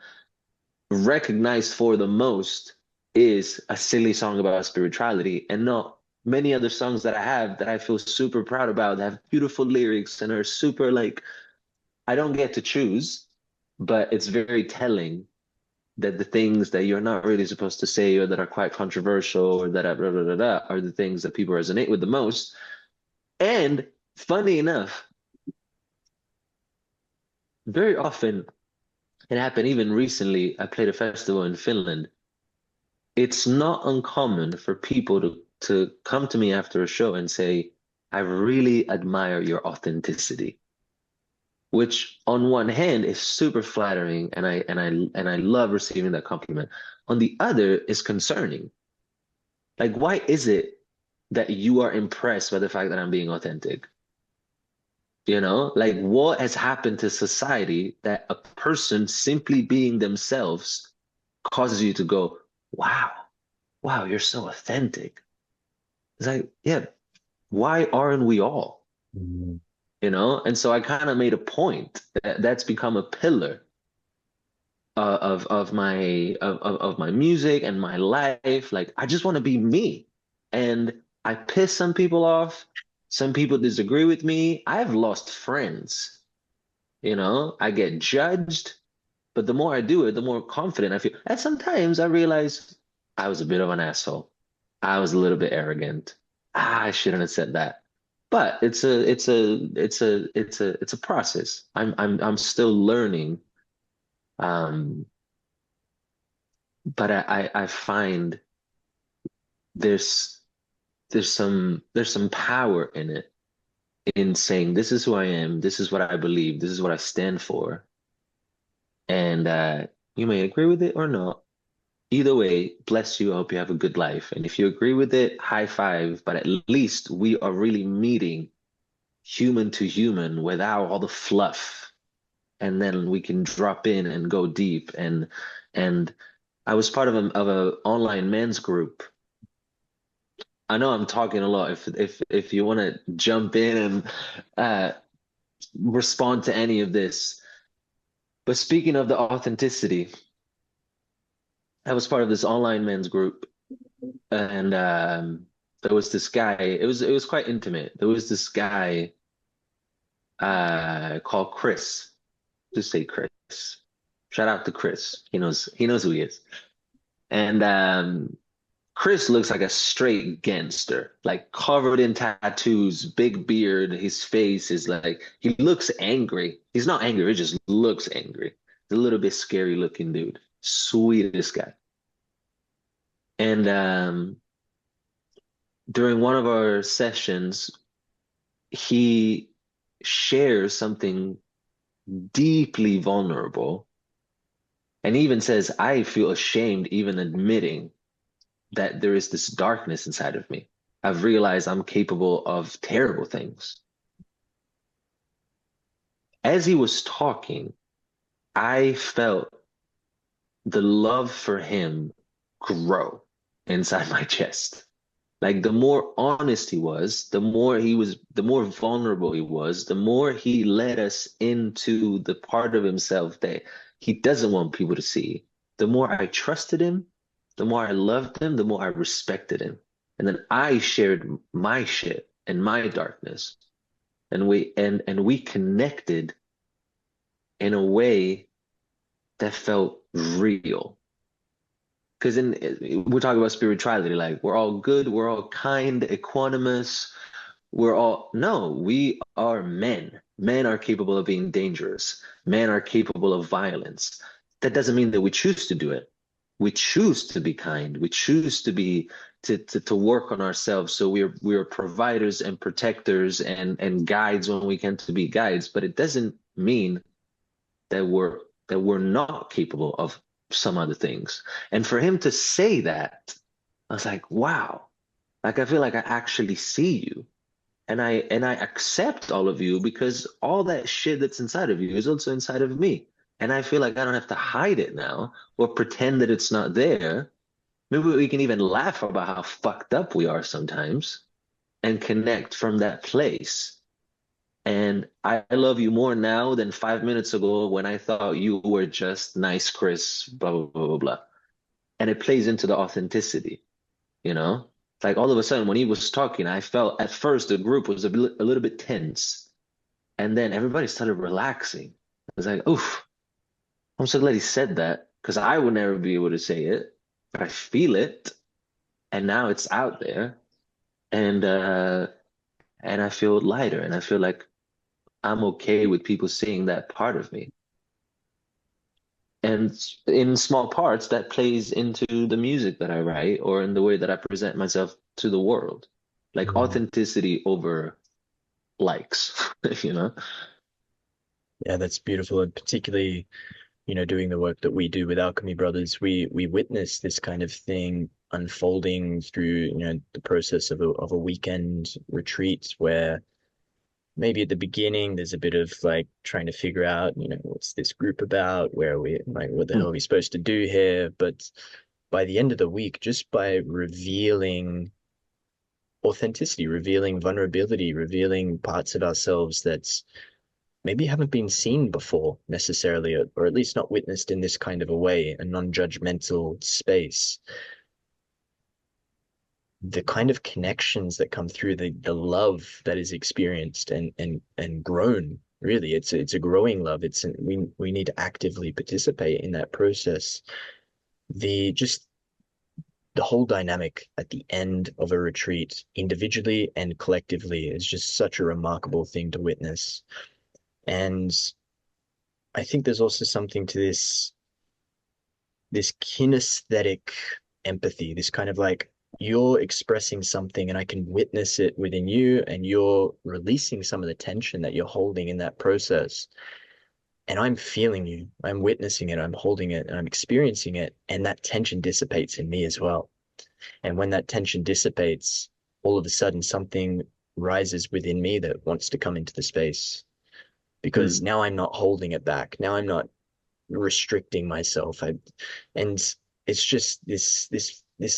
recognized for the most is a silly song about spirituality and not many other songs that I have that I feel super proud about, that have beautiful lyrics and are super like, I don't get to choose, but it's very telling that the things that you're not really supposed to say or that are quite controversial or that are the things that people resonate with the most. And funny enough, very often, it happened even recently, I played a festival in Finland. It's not uncommon for people to come to me after a show and say, I really admire your authenticity, which on one hand is super flattering and I love receiving that compliment. On the other is concerning. Like, why is it that you are impressed by the fact that I'm being authentic? Like what has happened to society that a person simply being themselves causes you to go, wow, you're so authentic. It's like, yeah, why aren't we all? Mm. And so I kind of made a point that's become a pillar of my music and my life. Like I just want to be me, and I piss some people off. Some people disagree with me. I've lost friends. I get judged, but the more I do it, the more confident I feel. And sometimes I realize I was a bit of an asshole. I was a little bit arrogant. I shouldn't have said that. But it's a process. I'm still learning. But I find there's some power in it, in saying this is who I am, this is what I believe, this is what I stand for. And you may agree with it or not. Either way, bless you. I hope you have a good life. And if you agree with it, high five. But at least we are really meeting human to human without all the fluff. And then we can drop in and go deep. And I was part of a online men's group. I know I'm talking a lot. If you want to jump in and respond to any of this. But speaking of the authenticity, I was part of this online men's group, and there was this guy. It was quite intimate. There was this guy called Chris. Just say Chris. Shout out to Chris. He knows who he is. And Chris looks like a straight gangster, like covered in tattoos, big beard. His face is like, he looks angry. He's not angry, he just looks angry. He's a little bit scary looking dude. Sweetest guy. And during one of our sessions, he shares something deeply vulnerable and even says, I feel ashamed even admitting that there is this darkness inside of me. I've realized I'm capable of terrible things. As he was talking, I felt the love for him grow inside my chest. Like the more honest he was, the more vulnerable he was, the more he led us into the part of himself that he doesn't want people to see. The more I trusted him, the more I loved him, the more I respected him. And then I shared my shit and my darkness. And we connected in a way that felt real. Because we're talking about spirituality, like we're all good, we're all kind, equanimous, no, we are men. Men are capable of being dangerous. Men are capable of violence. That doesn't mean that we choose to do it. We choose to be kind. We choose to work on ourselves. So we're providers and protectors and guides when we can to be guides. But it doesn't mean that we're not capable of some other things. And for him to say that, I was like, wow, like I feel like I actually see you. And I accept all of you because all that shit that's inside of you is also inside of me. And I feel like I don't have to hide it now or pretend that it's not there. Maybe we can even laugh about how fucked up we are sometimes and connect from that place. And I love you more now than 5 minutes ago when I thought you were just nice, Chris, blah, blah, blah, blah, blah. And it plays into the authenticity, you know? Like all of a sudden when he was talking, I felt at first the group was a little bit tense. And then everybody started relaxing. I was like, oof, I'm so glad he said that because I would never be able to say it, but I feel it. And now it's out there. And I feel lighter and I feel like I'm okay with people seeing that part of me. And in small parts, that plays into the music that I write or in the way that I present myself to the world. Like authenticity over likes, you know? Yeah, that's beautiful. And particularly, doing the work that we do with Alchemy Brothers, we witness this kind of thing unfolding through, the process of a weekend retreat where maybe at the beginning there's a bit of like trying to figure out, what's this group about? Where are we, like, what the hell are we supposed to do here? But by the end of the week, just by revealing authenticity, revealing vulnerability, revealing parts of ourselves that's maybe haven't been seen before necessarily, or at least not witnessed in this kind of a way, a non-judgmental space. The kind of connections that come through, the love that is experienced and grown, really, it's a growing love. We need to actively participate in that process. The whole dynamic at the end of a retreat, individually and collectively, is just such a remarkable thing to witness. And I think there's also something to this kinesthetic empathy, this kind of like you're expressing something and I can witness it within you and you're releasing some of the tension that you're holding in that process. And I'm feeling you, I'm witnessing it, I'm holding it, and I'm experiencing it. And that tension dissipates in me as well. And when that tension dissipates, all of a sudden something rises within me that wants to come into the space. Because now I'm not holding it back. Now I'm not restricting myself. And it's just this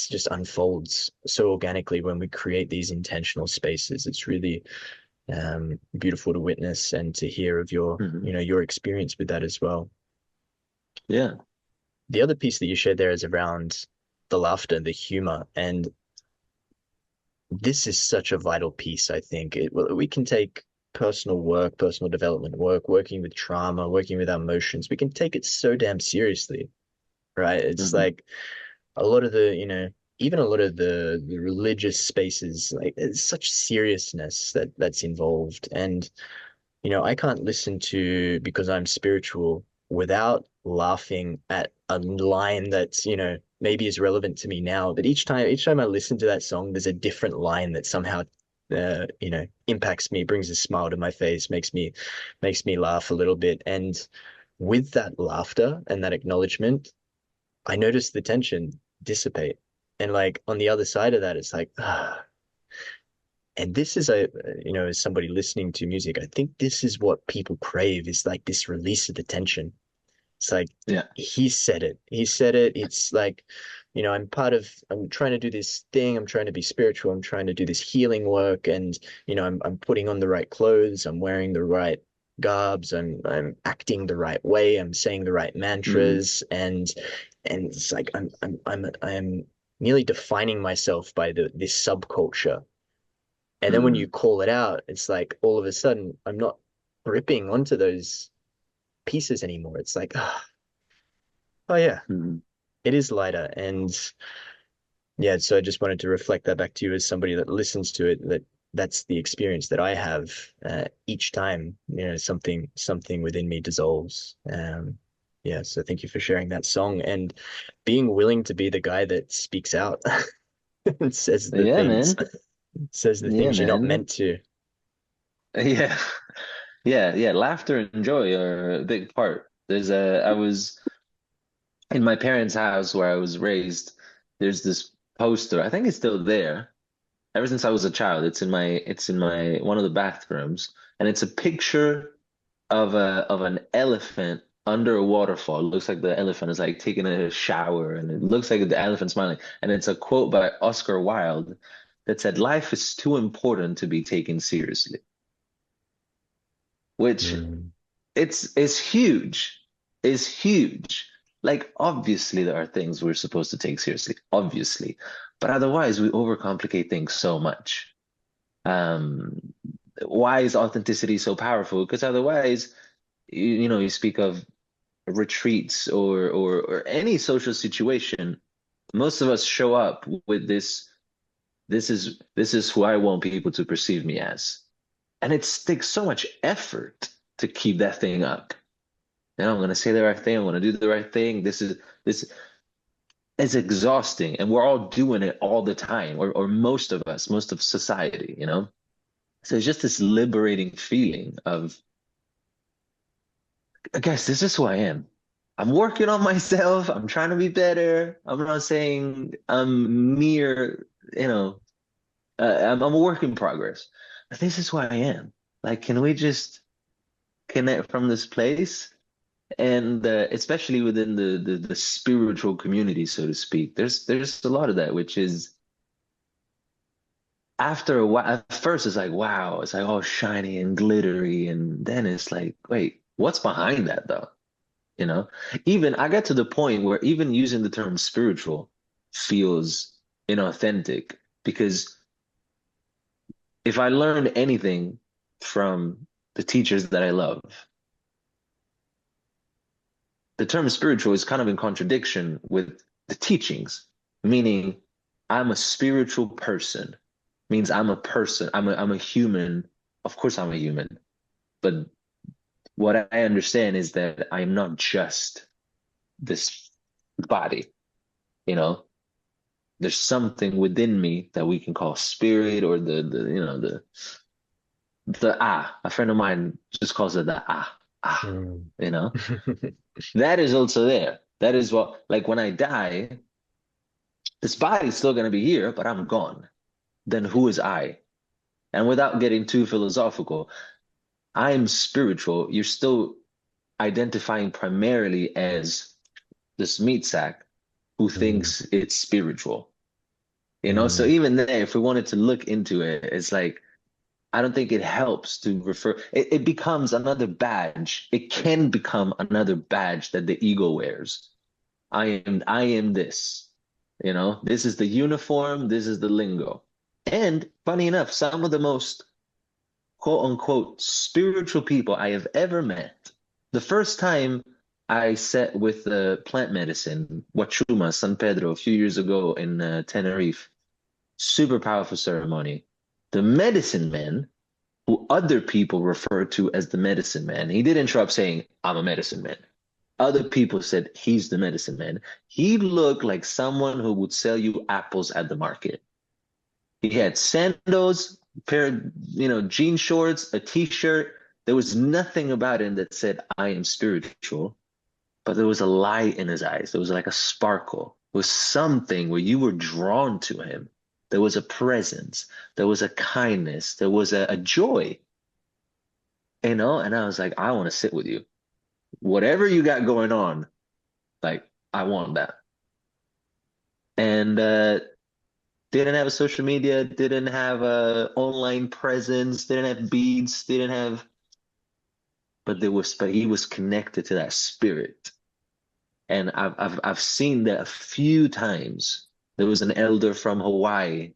just unfolds so organically when we create these intentional spaces. It's really beautiful to witness and to hear of your experience with that as well. Yeah. The other piece that you shared there is around the laughter, the humor, and this is such a vital piece, I think. We can take personal work, personal development work, working with trauma, working with our emotions. We can take it so damn seriously, right? It's like a lot of even a lot of the religious spaces, like there's such seriousness that's involved. And, I can't listen to Because I'm Spiritual without laughing at a line that's, maybe is relevant to me now. But each time I listen to that song, there's a different line that somehow impacts me, brings a smile to my face, makes me laugh a little bit. And with that laughter and that acknowledgement, I notice the tension dissipate. And like on the other side of that, it's like, And this is as somebody listening to music, I think this is what people crave, is like this release of the tension. It's like Yeah. he said it. He said it. It's like, I'm trying to do this thing. I'm trying to be spiritual. I'm trying to do this healing work. And, I'm putting on the right clothes. I'm wearing the right garbs. I'm acting the right way. I'm saying the right Mm, mantras. And it's like I'm nearly defining myself by this subculture. And then when you mm, call it out, it's like all of a sudden I'm not gripping onto those pieces anymore. It's like, oh yeah, mm. it is lighter. And yeah, so I just wanted to reflect that back to you as somebody that listens to it, that's the experience that I have each time, something within me dissolves. Yeah, so thank you for sharing that song and being willing to be the guy that speaks out and Yeah, man. says the Yeah, things you're not man. meant to. Yeah. Yeah, yeah. Laughter and joy are a big part. I was in my parents' house where I was raised. There's this poster. I think it's still there. Ever since I was a child, it's in my one of the bathrooms, and it's a picture of an elephant under a waterfall. It looks like the elephant is like taking a shower, and it looks like the elephant smiling. And it's a quote by Oscar Wilde that said, "Life is too important to be taken seriously," which Mm. it's huge. It's huge. Like obviously there are things we're supposed to take seriously, obviously, but otherwise we overcomplicate things so much. Um, why is authenticity so powerful? Because otherwise, you speak of retreats or any social situation, most of us show up with this is who I want people to perceive me as. And it takes so much effort to keep that thing up. I'm gonna say the right thing, I'm gonna do the right thing. This is exhausting, and we're all doing it all the time, or most of us, most of society. So it's just this liberating feeling of, I guess this is who I am. I'm working on myself. I'm trying to be better. I'm not saying I'm mere, I'm a work in progress. But this is who I am. Like, can we just connect from this place? And especially within the spiritual community, so to speak, there's a lot of that, which is after a while, at first it's like, wow, it's like all shiny and glittery. And then it's like, wait, what's behind that though? You know, even I got to the point where even using the term spiritual feels inauthentic because if I learned anything from the teachers that I love, the term spiritual is kind of in contradiction with the teachings, meaning I'm a spiritual person, means I'm a person, I'm a human. Of course, I'm a human, but what I understand is that I'm not just this body, you know. There's something within me that we can call spirit or the a friend of mine just calls it the Mm. you know. That is also there. That is what, like when I die, this body's still going to be here, but I'm gone. Then who is I? And without getting too philosophical, I'm spiritual. You're still identifying primarily as this meat sack who Mm. thinks it's spiritual. So Mm. even there, if we wanted to look into it, it's like I don't think it helps to refer. It becomes another badge. It can become another badge that the ego wears. I am this. This is the uniform, this is the lingo. And funny enough, some of the most quote unquote spiritual people I have ever met, the first time I sat with the plant medicine, Wachuma, San Pedro, a few years ago in Tenerife, super powerful ceremony. The medicine man, who other people refer to as the medicine man, he didn't show up saying, I'm a medicine man. Other people said he's the medicine man. He looked like someone who would sell you apples at the market. He had sandals, pair of, jean shorts, a t-shirt. There was nothing about him that said, I am spiritual, but there was a light in his eyes. There was like a sparkle. There was something where you were drawn to him. there was a presence, there was a kindness, there was a joy, And I was like, I want to sit with you. Whatever you got going on, like, I want that. And didn't have a social media, didn't have a online presence, didn't have beats, didn't have, but he was connected to that spirit. And I've seen that a few times. There was an elder from Hawaii.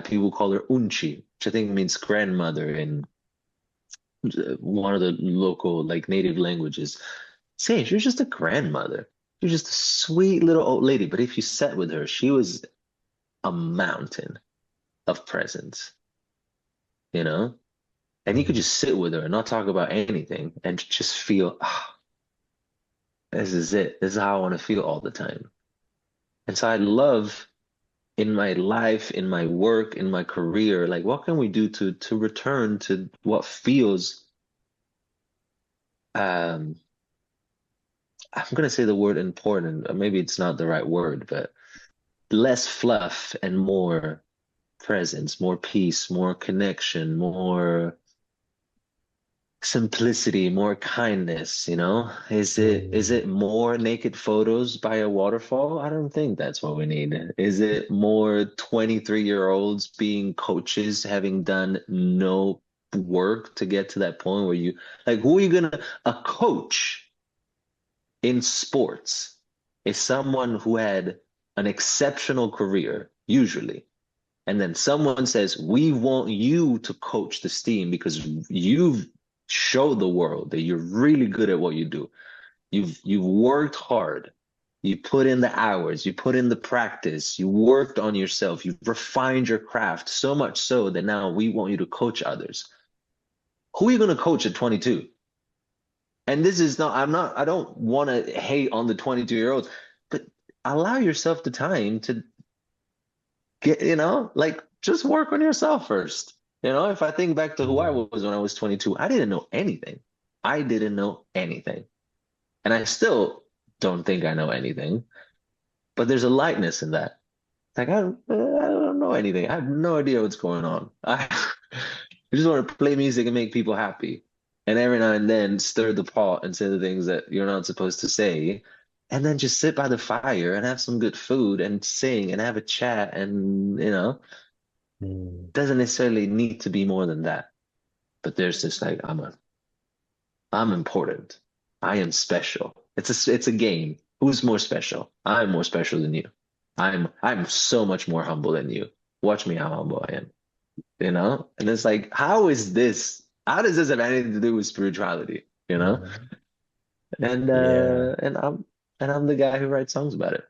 People call her Unchi, which I think means grandmother in one of the local like native languages. Saying you're just a grandmother. You're just a sweet little old lady. But if you sat with her, she was a mountain of presence, you know? And you could just sit with her and not talk about anything and just feel, this is it. This is how I want to feel all the time. And so I love in my life, in my work, in my career, like what can we do to return to what feels I'm gonna say the word important, or maybe it's not the right word, but less fluff and more presence, more peace, more connection, more simplicity, more kindness, you know? Is it more naked photos by a waterfall? I don't think that's what we need. Is it more 23-year-olds being coaches, having done no work to get to that point where you like who are you gonna a coach in sports is someone who had an exceptional career, usually. And then someone says, we want you to coach this team because you've showed the world that you're really good at what you do. You've worked hard. You put in the hours, you put in the practice, you worked on yourself, you've refined your craft so much so that now we want you to coach others. Who are you going to coach at 22? And this is not, I don't want to hate on the 22-year-olds, but allow yourself the time to get, like just work on yourself first. If I think back to who I was when I was 22, I didn't know anything. I didn't know anything. And I still don't think I know anything, but there's a lightness in that. Like, I don't know anything. I have no idea what's going on. I just want to play music and make people happy. And every now and then stir the pot and say the things that you're not supposed to say. And then just sit by the fire and have some good food and sing and have a chat. And, doesn't necessarily need to be more than that. But there's this like, I'm important. I am special. It's a game. Who's more special? I'm more special than you. I'm so much more humble than you. Watch me how humble I am. And it's like, how does this have anything to do with spirituality? And Yeah. I'm the guy who writes songs about it.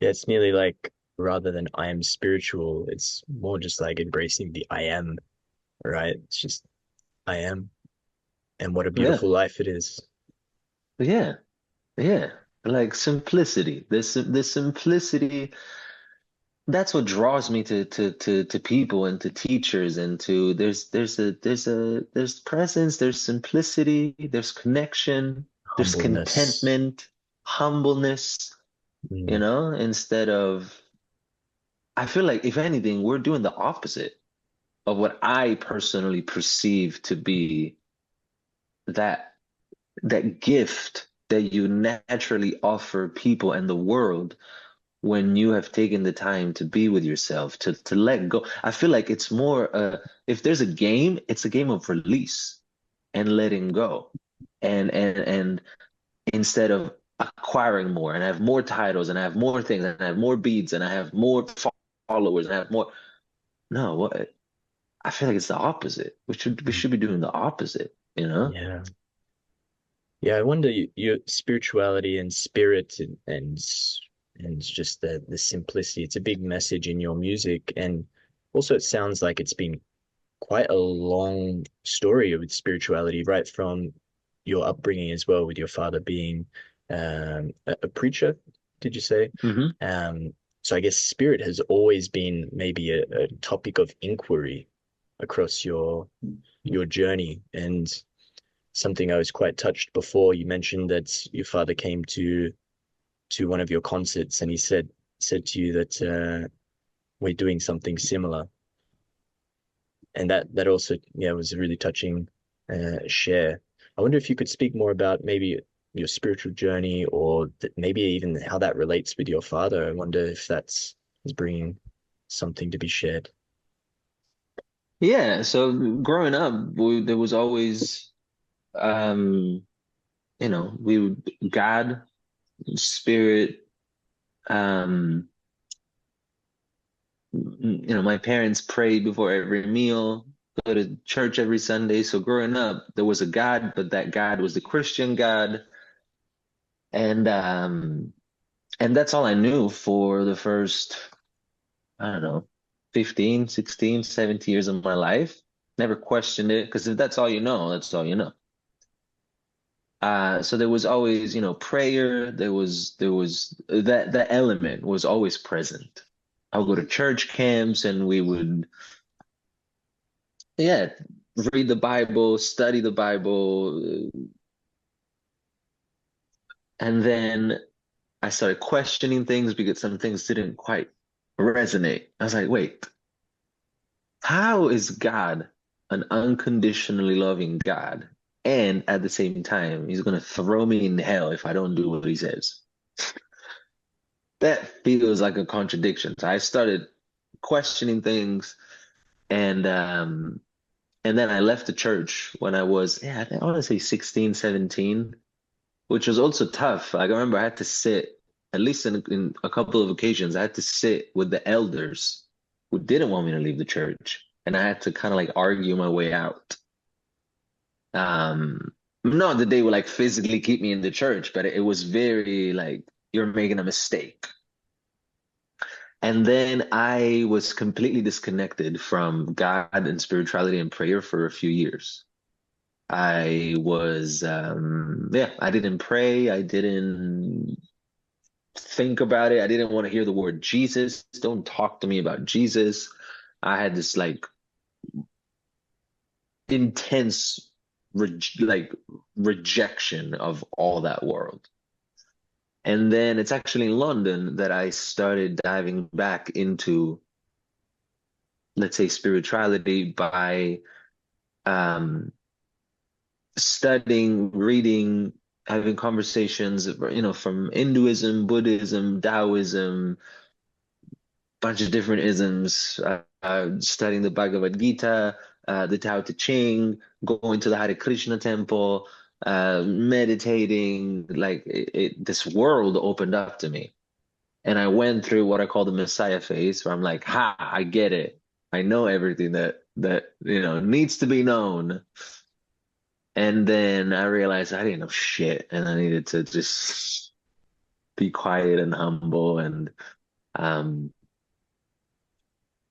Yeah, it's nearly like rather than I am spiritual, it's more just like embracing the I am, right? It's just I am, and what a Yeah, beautiful life it is. yeah, yeah. Like simplicity. This simplicity, that's what draws me to people and to teachers and to there's presence, there's simplicity, there's connection, there's Humbleness. contentment, humbleness, Mm, instead of I feel like if anything, we're doing the opposite of what I personally perceive to be that that gift that you naturally offer people and the world when you have taken the time to be with yourself, to let go. I feel like it's more if there's a game, it's a game of release and letting go. And instead of acquiring more and I have more titles and I have more things and I have more beats and I have more followers and I have more. No, what I feel like it's the opposite. We should be doing the opposite, you know? yeah. Yeah, I wonder your spirituality and spirit and just the simplicity. It's a big message in your music, and also it sounds like it's been quite a long story with spirituality, right from your upbringing as well, with your father being a preacher, did you say? Hmm. So I guess spirit has always been maybe a topic of inquiry across your journey, and something I was quite touched before. You mentioned that your father came to one of your concerts and he said to you that we're doing something similar. And that also, yeah, was a really touching share. I wonder if you could speak more about maybe your spiritual journey, or maybe even how that relates with your father. I wonder if that's is bringing something to be shared. Yeah, so growing up, there was always, um, we would God, spirit, um, my parents prayed before every meal, go to church every Sunday. So growing up, there was a God, but that God was the Christian God, and um, and that's all I knew for the first, I don't know, 15, 16, 17 years of my life. Never questioned it, because if that's all you know, that's all you know. So there was always, prayer. There was that element was always present. I would go to church camps, and we would, yeah, read the Bible, study the Bible, and then I started questioning things because some things didn't quite resonate. I was like, wait, how is God an unconditionally loving God? And at the same time, he's going to throw me in hell if I don't do what he says. That feels like a contradiction. So I started questioning things, and then I left the church when I was, yeah, I want to say 16, 17, which was also tough. Like, I remember I had to sit, at least in a couple of occasions, I had to sit with the elders who didn't want me to leave the church. And I had to kind of like argue my way out. Not that they would like physically keep me in the church, but it was very like, you're making a mistake. And then I was completely disconnected from God and spirituality and prayer for a few years. I was, yeah, I didn't pray. I didn't think about it. I didn't want to hear the word Jesus. Don't talk to me about Jesus. I had this like intense rejection of all that world. And then it's actually in London that I started diving back into, let's say, spirituality by um, studying, reading, having conversations, from Hinduism, Buddhism, Taoism, bunch of different isms, studying the Bhagavad Gita, the Tao Te Ching, going to the Hare Krishna temple, meditating. Like this world opened up to me. And I went through what I call the Messiah phase, where I'm like, ha, I get it. I know everything that needs to be known. And then I realized I didn't know shit, and I needed to just be quiet and humble. And um,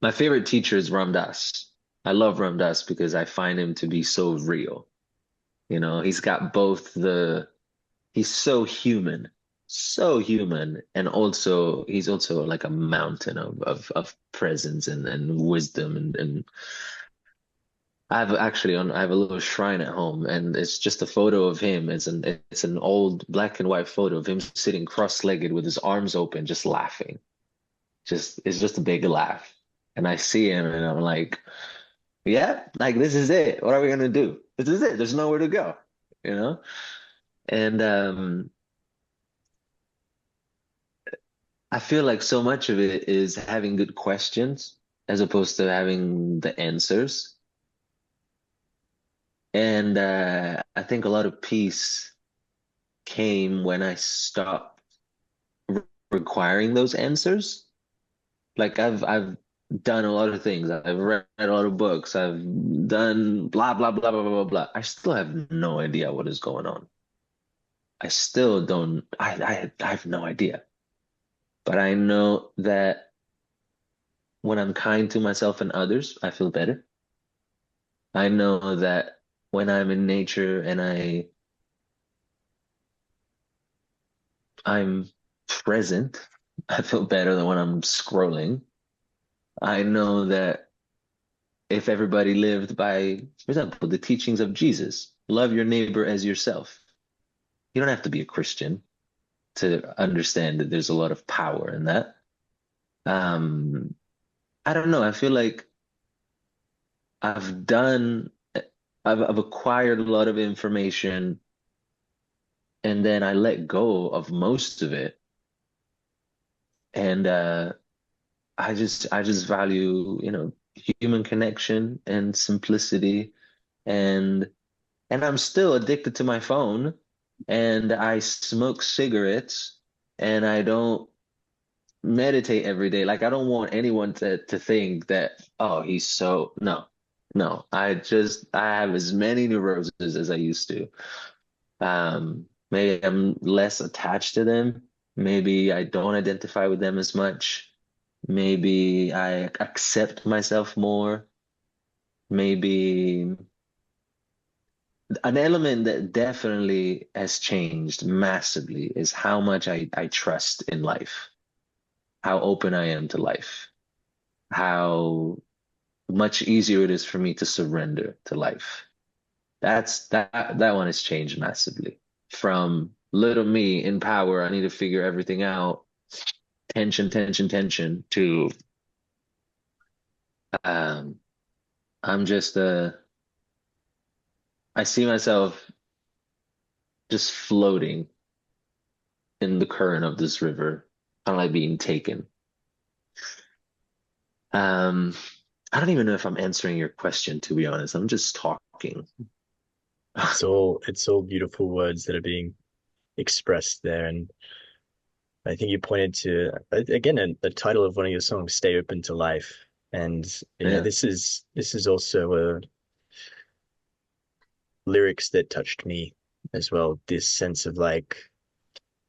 my favorite teacher is Ram Dass. I love Ram Dass because I find him to be so real. He's got he's so human, and also he's also like a mountain of presence and wisdom, and I have a little shrine at home, and it's just a photo of him. It's an old black and white photo of him sitting cross-legged with his arms open, just laughing. It's just a big laugh. And I see him, and I'm like, yeah, like this is it. What are we gonna do? This is it. There's nowhere to go, you know? And I feel like so much of it is having good questions as opposed to having the answers. And I think a lot of peace came when I stopped requiring those answers. Like I've done a lot of things. I've read a lot of books. I've done blah blah blah blah blah blah blah. I still have no idea what is going on. I still don't. I have no idea. But I know that when I'm kind to myself and others, I feel better. I know that when I'm in nature and I'm present, I feel better than when I'm scrolling. I know that if everybody lived by, for example, the teachings of Jesus, love your neighbor as yourself. You don't have to be a Christian to understand that there's a lot of power in that. Um, I don't know. I feel like I've done, I've acquired a lot of information, and then I let go of most of it. And I just value, human connection and simplicity, and I'm still addicted to my phone, and I smoke cigarettes, and I don't meditate every day. Like I don't want anyone to think that, oh, he's so no. No, I have as many neuroses as I used to. Maybe I'm less attached to them. Maybe I don't identify with them as much. Maybe I accept myself more. Maybe an element that definitely has changed massively is how much I trust in life, how open I am to life, how much easier it is for me to surrender to life. That one has changed massively. From little me in power, I need to figure everything out, tension, tension, tension, to um I'm just I see myself just floating in the current of this river, kind of like being taken. Um, I don't even know if I'm answering your question, to be honest. I'm just talking. It's all beautiful words that are being expressed there. And I think you pointed to again the title of one of your songs, "Stay Open to Life." And Yeah. this is also a lyrics that touched me as well. This sense of like,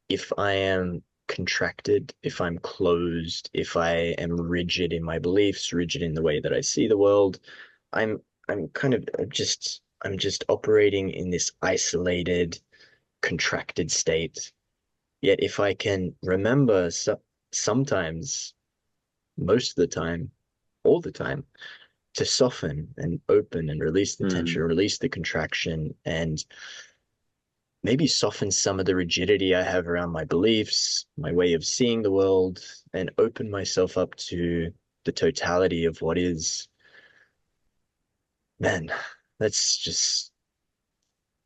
if I am contracted, if I'm closed, if I am rigid in my beliefs, rigid in the way that I see the world, I'm I'm just operating in this isolated, contracted state. Yet if I can remember sometimes, most of the time, all the time, to soften and open and release the tension, Mm, release the contraction, and maybe soften some of the rigidity I have around my beliefs, my way of seeing the world, and open myself up to the totality of what is, man, that's just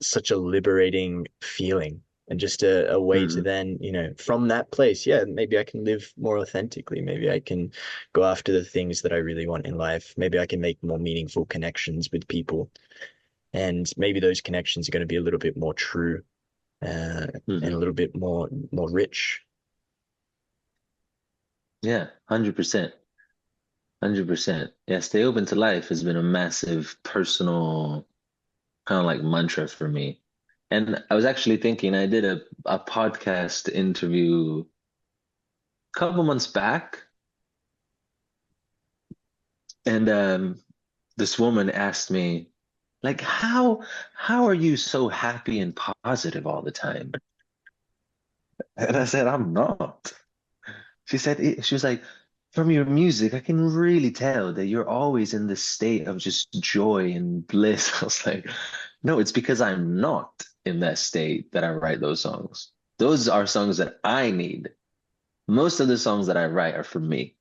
such a liberating feeling. And just a way to mm. then, from that place, yeah, maybe I can live more authentically. Maybe I can go after the things that I really want in life. Maybe I can make more meaningful connections with people. And maybe those connections are going to be a little bit more true, and a Hmm. little bit more rich. Yeah, 100%. 100%. Yeah, stay open to life has been a massive personal kind of like mantra for me. And I was actually thinking, I did a podcast interview a couple months back, and this woman asked me, like, how are you so happy and positive all the time? And I said, I'm not. She was like, from your music, I can really tell that you're always in this state of just joy and bliss. I was like, no, it's because I'm not in that state that I write those songs. Those are songs that I need. Most of the songs that I write are for me.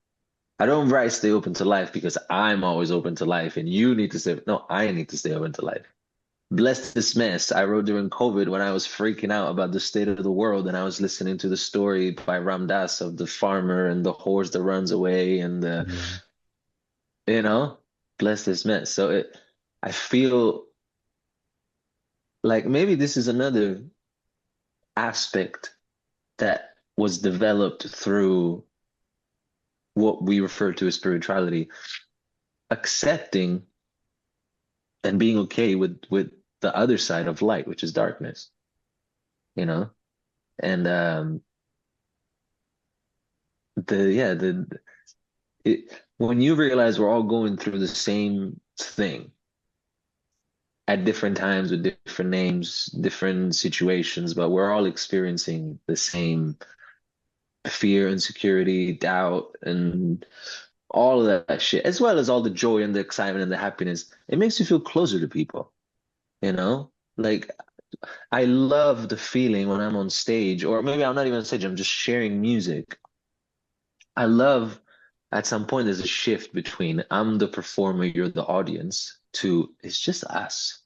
I don't write Stay Open to Life because I'm always open to life and you need to stay. No, I need to stay open to life. Bless This Mess, I wrote during COVID when I was freaking out about the state of the world, and I was listening to the story by Ram Dass of the farmer and the horse that runs away, and Mm. you know, Bless This Mess. So I feel like maybe this is another aspect that was developed through what we refer to as spirituality, accepting and being okay with the other side of light, which is darkness, you know? And the yeah, the when you realize we're all going through the same thing at different times with different names, different situations, but we're all experiencing the same fear, insecurity, doubt, and all of that shit, as well as all the joy and the excitement and the happiness. It makes you feel closer to people, you know? Like I love the feeling when I'm on stage, or maybe I'm not even on stage, I'm just sharing music. I love at some point there's a shift between I'm the performer, you're the audience, to it's just us.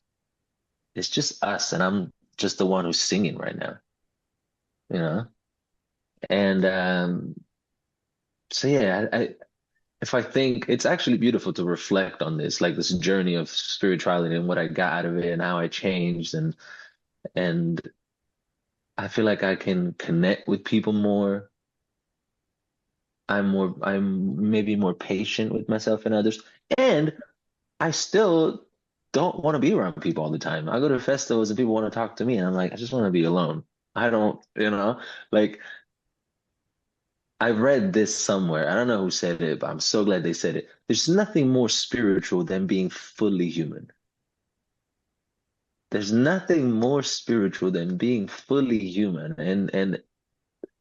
It's just us, and I'm just the one who's singing right now, you know? And so yeah, if I think it's actually beautiful to reflect on this, like this journey of spirituality and what I got out of it and how I changed, and I feel like I can connect with people more. I'm maybe more patient with myself and others. And I still don't want to be around people all the time. I go to festivals and people want to talk to me, and I'm like, I just want to be alone. I don't, like I read this somewhere. I don't know who said it, but I'm so glad they said it. There's nothing more spiritual than being fully human. There's nothing more spiritual than being fully human. And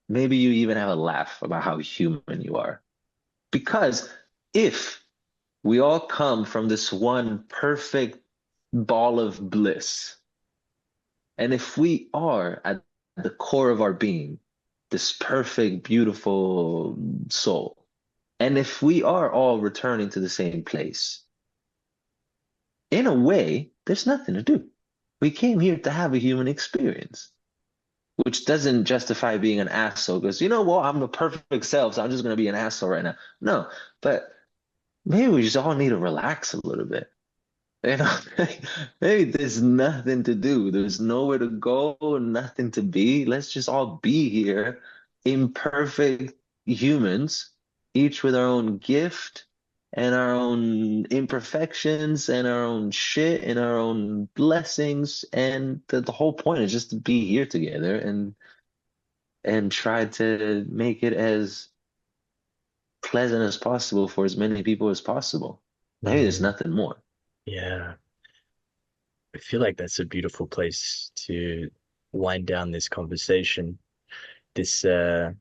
maybe you even have a laugh about how human you are. Because if we all come from this one perfect ball of bliss, and if we are at the core of our being, this perfect, beautiful soul, and if we are all returning to the same place, in a way, there's nothing to do. We came here to have a human experience, which doesn't justify being an asshole because, I'm the perfect self, so I'm just going to be an asshole right now. No, but maybe we just all need to relax a little bit. You know, maybe there's nothing to do. There's nowhere to go, nothing to be. Let's just all be here, imperfect humans, each with our own gift and our own imperfections and our own shit and our own blessings. And the whole point is just to be here together and try to make it as pleasant as possible for as many people as possible. Maybe there's Mm, nothing more. yeah. I feel like that's a beautiful place to wind down this conversation. This, as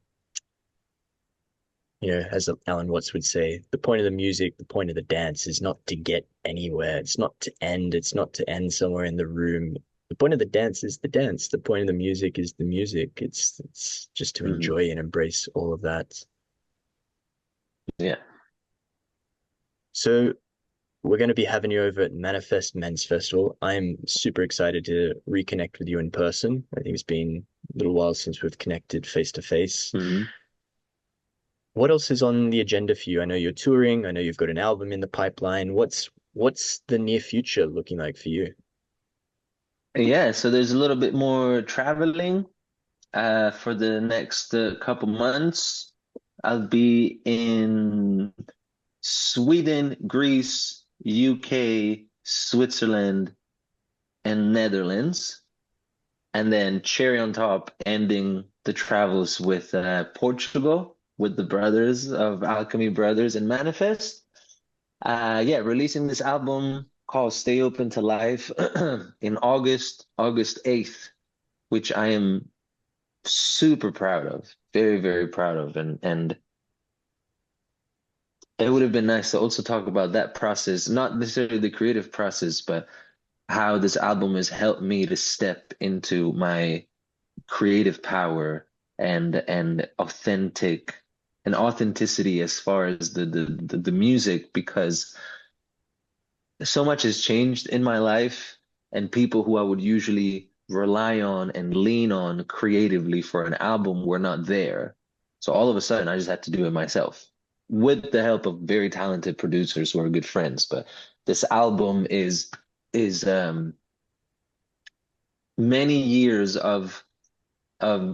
Alan Watts would say, the point of the music, the point of the dance is not to get anywhere. It's not to end. It's not to end somewhere in the room. The point of the dance is the dance. The point of the music is the music. It's just to Mhm. enjoy and embrace all of that. Yeah. So we're going to be having you over at Manifest Men's Festival. I'm super excited to reconnect with you in person. I think it's been a little while since we've connected face to face. Mhm. What else is on the agenda for you? I know you're touring. I know you've got an album in the pipeline. What's the near future looking like for you? Yeah, so there's a little bit more traveling for the next couple months. I'll be in Sweden, Greece, UK, Switzerland, and Netherlands. And then cherry on top, ending the travels with Portugal with the brothers of Alchemy Brothers and Manifest. Yeah, releasing this album called Stay Open to Life in August 8th, which I am super proud of, very, very proud of. And it would have been nice to also talk about that process, not necessarily the creative process, but how this album has helped me to step into my creative power and authenticity as far as the music, because so much has changed in my life, and people who I would usually rely on and lean on creatively for an album were not there. So all of a sudden, I just had to do it myself with the help of very talented producers who are good friends. But this album is many years of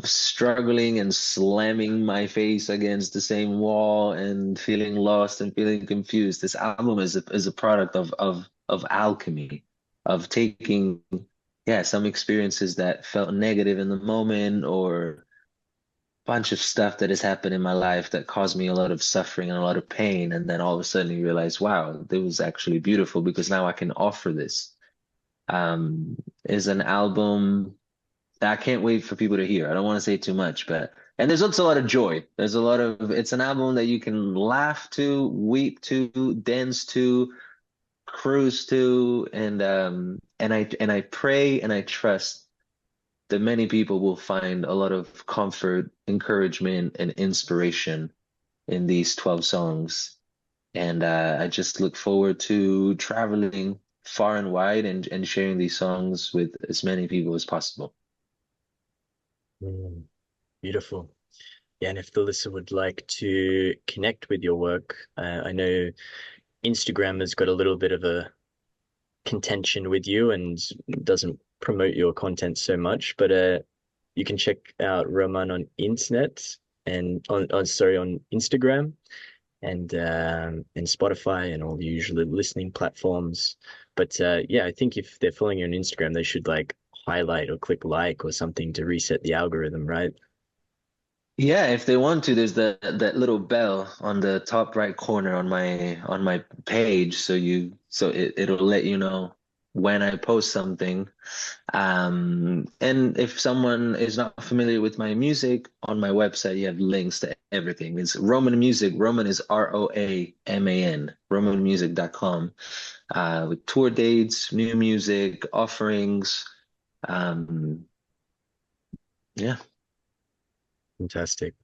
struggling and slamming my face against the same wall and feeling lost and feeling confused. This album is a product of alchemy, of taking, yeah, some experiences that felt negative in the moment, or a bunch of stuff that has happened in my life that caused me a lot of suffering and a lot of pain. And then all of a sudden you realize, wow, it was actually beautiful because now I can offer this. Is an album I can't wait for people to hear. I don't want to say too much, but and there's also a lot of joy. It's an album that you can laugh to, weep to, dance to, cruise to, and I pray and I trust that many people will find a lot of comfort, encouragement, and inspiration in these 12 songs. And I just look forward to traveling far and wide and sharing these songs with as many people as possible. Mm, beautiful. Yeah, and if the listener would like to connect with your work, I know Instagram has got a little bit of a contention with you and doesn't promote your content so much, but you can check out Roman on internet and on Instagram and Spotify and all the usual listening platforms. But yeah, I think if they're following you on Instagram, they should like highlight or click like or something to reset the algorithm, right? Yeah, if they want to, there's that little bell on the top right corner on my page, so it'll let you know when I post something. And if someone is not familiar with my music, on my website you have links to everything. It's Roman Music. Roman is Roaman, romanmusic.com, with tour dates, new music, offerings. Um, yeah. Fantastic.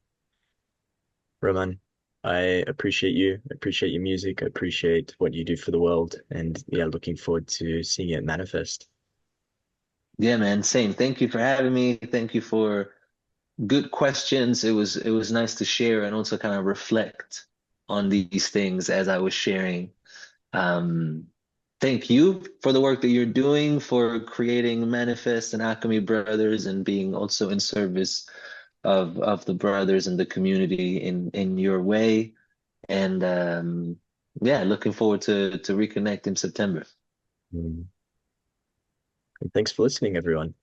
Roman, I appreciate you. I appreciate your music. I appreciate what you do for the world. And yeah, looking forward to seeing it manifest. Yeah, man. Same. Thank you for having me. Thank you for good questions. It was nice to share and also kind of reflect on these things as I was sharing. Um, Thank you for the work that you're doing, for creating Manifest and Alchemy Brothers, and being also in service of the brothers and the community in your way. And yeah, looking forward to reconnect in September. Mm. And thanks for listening, everyone.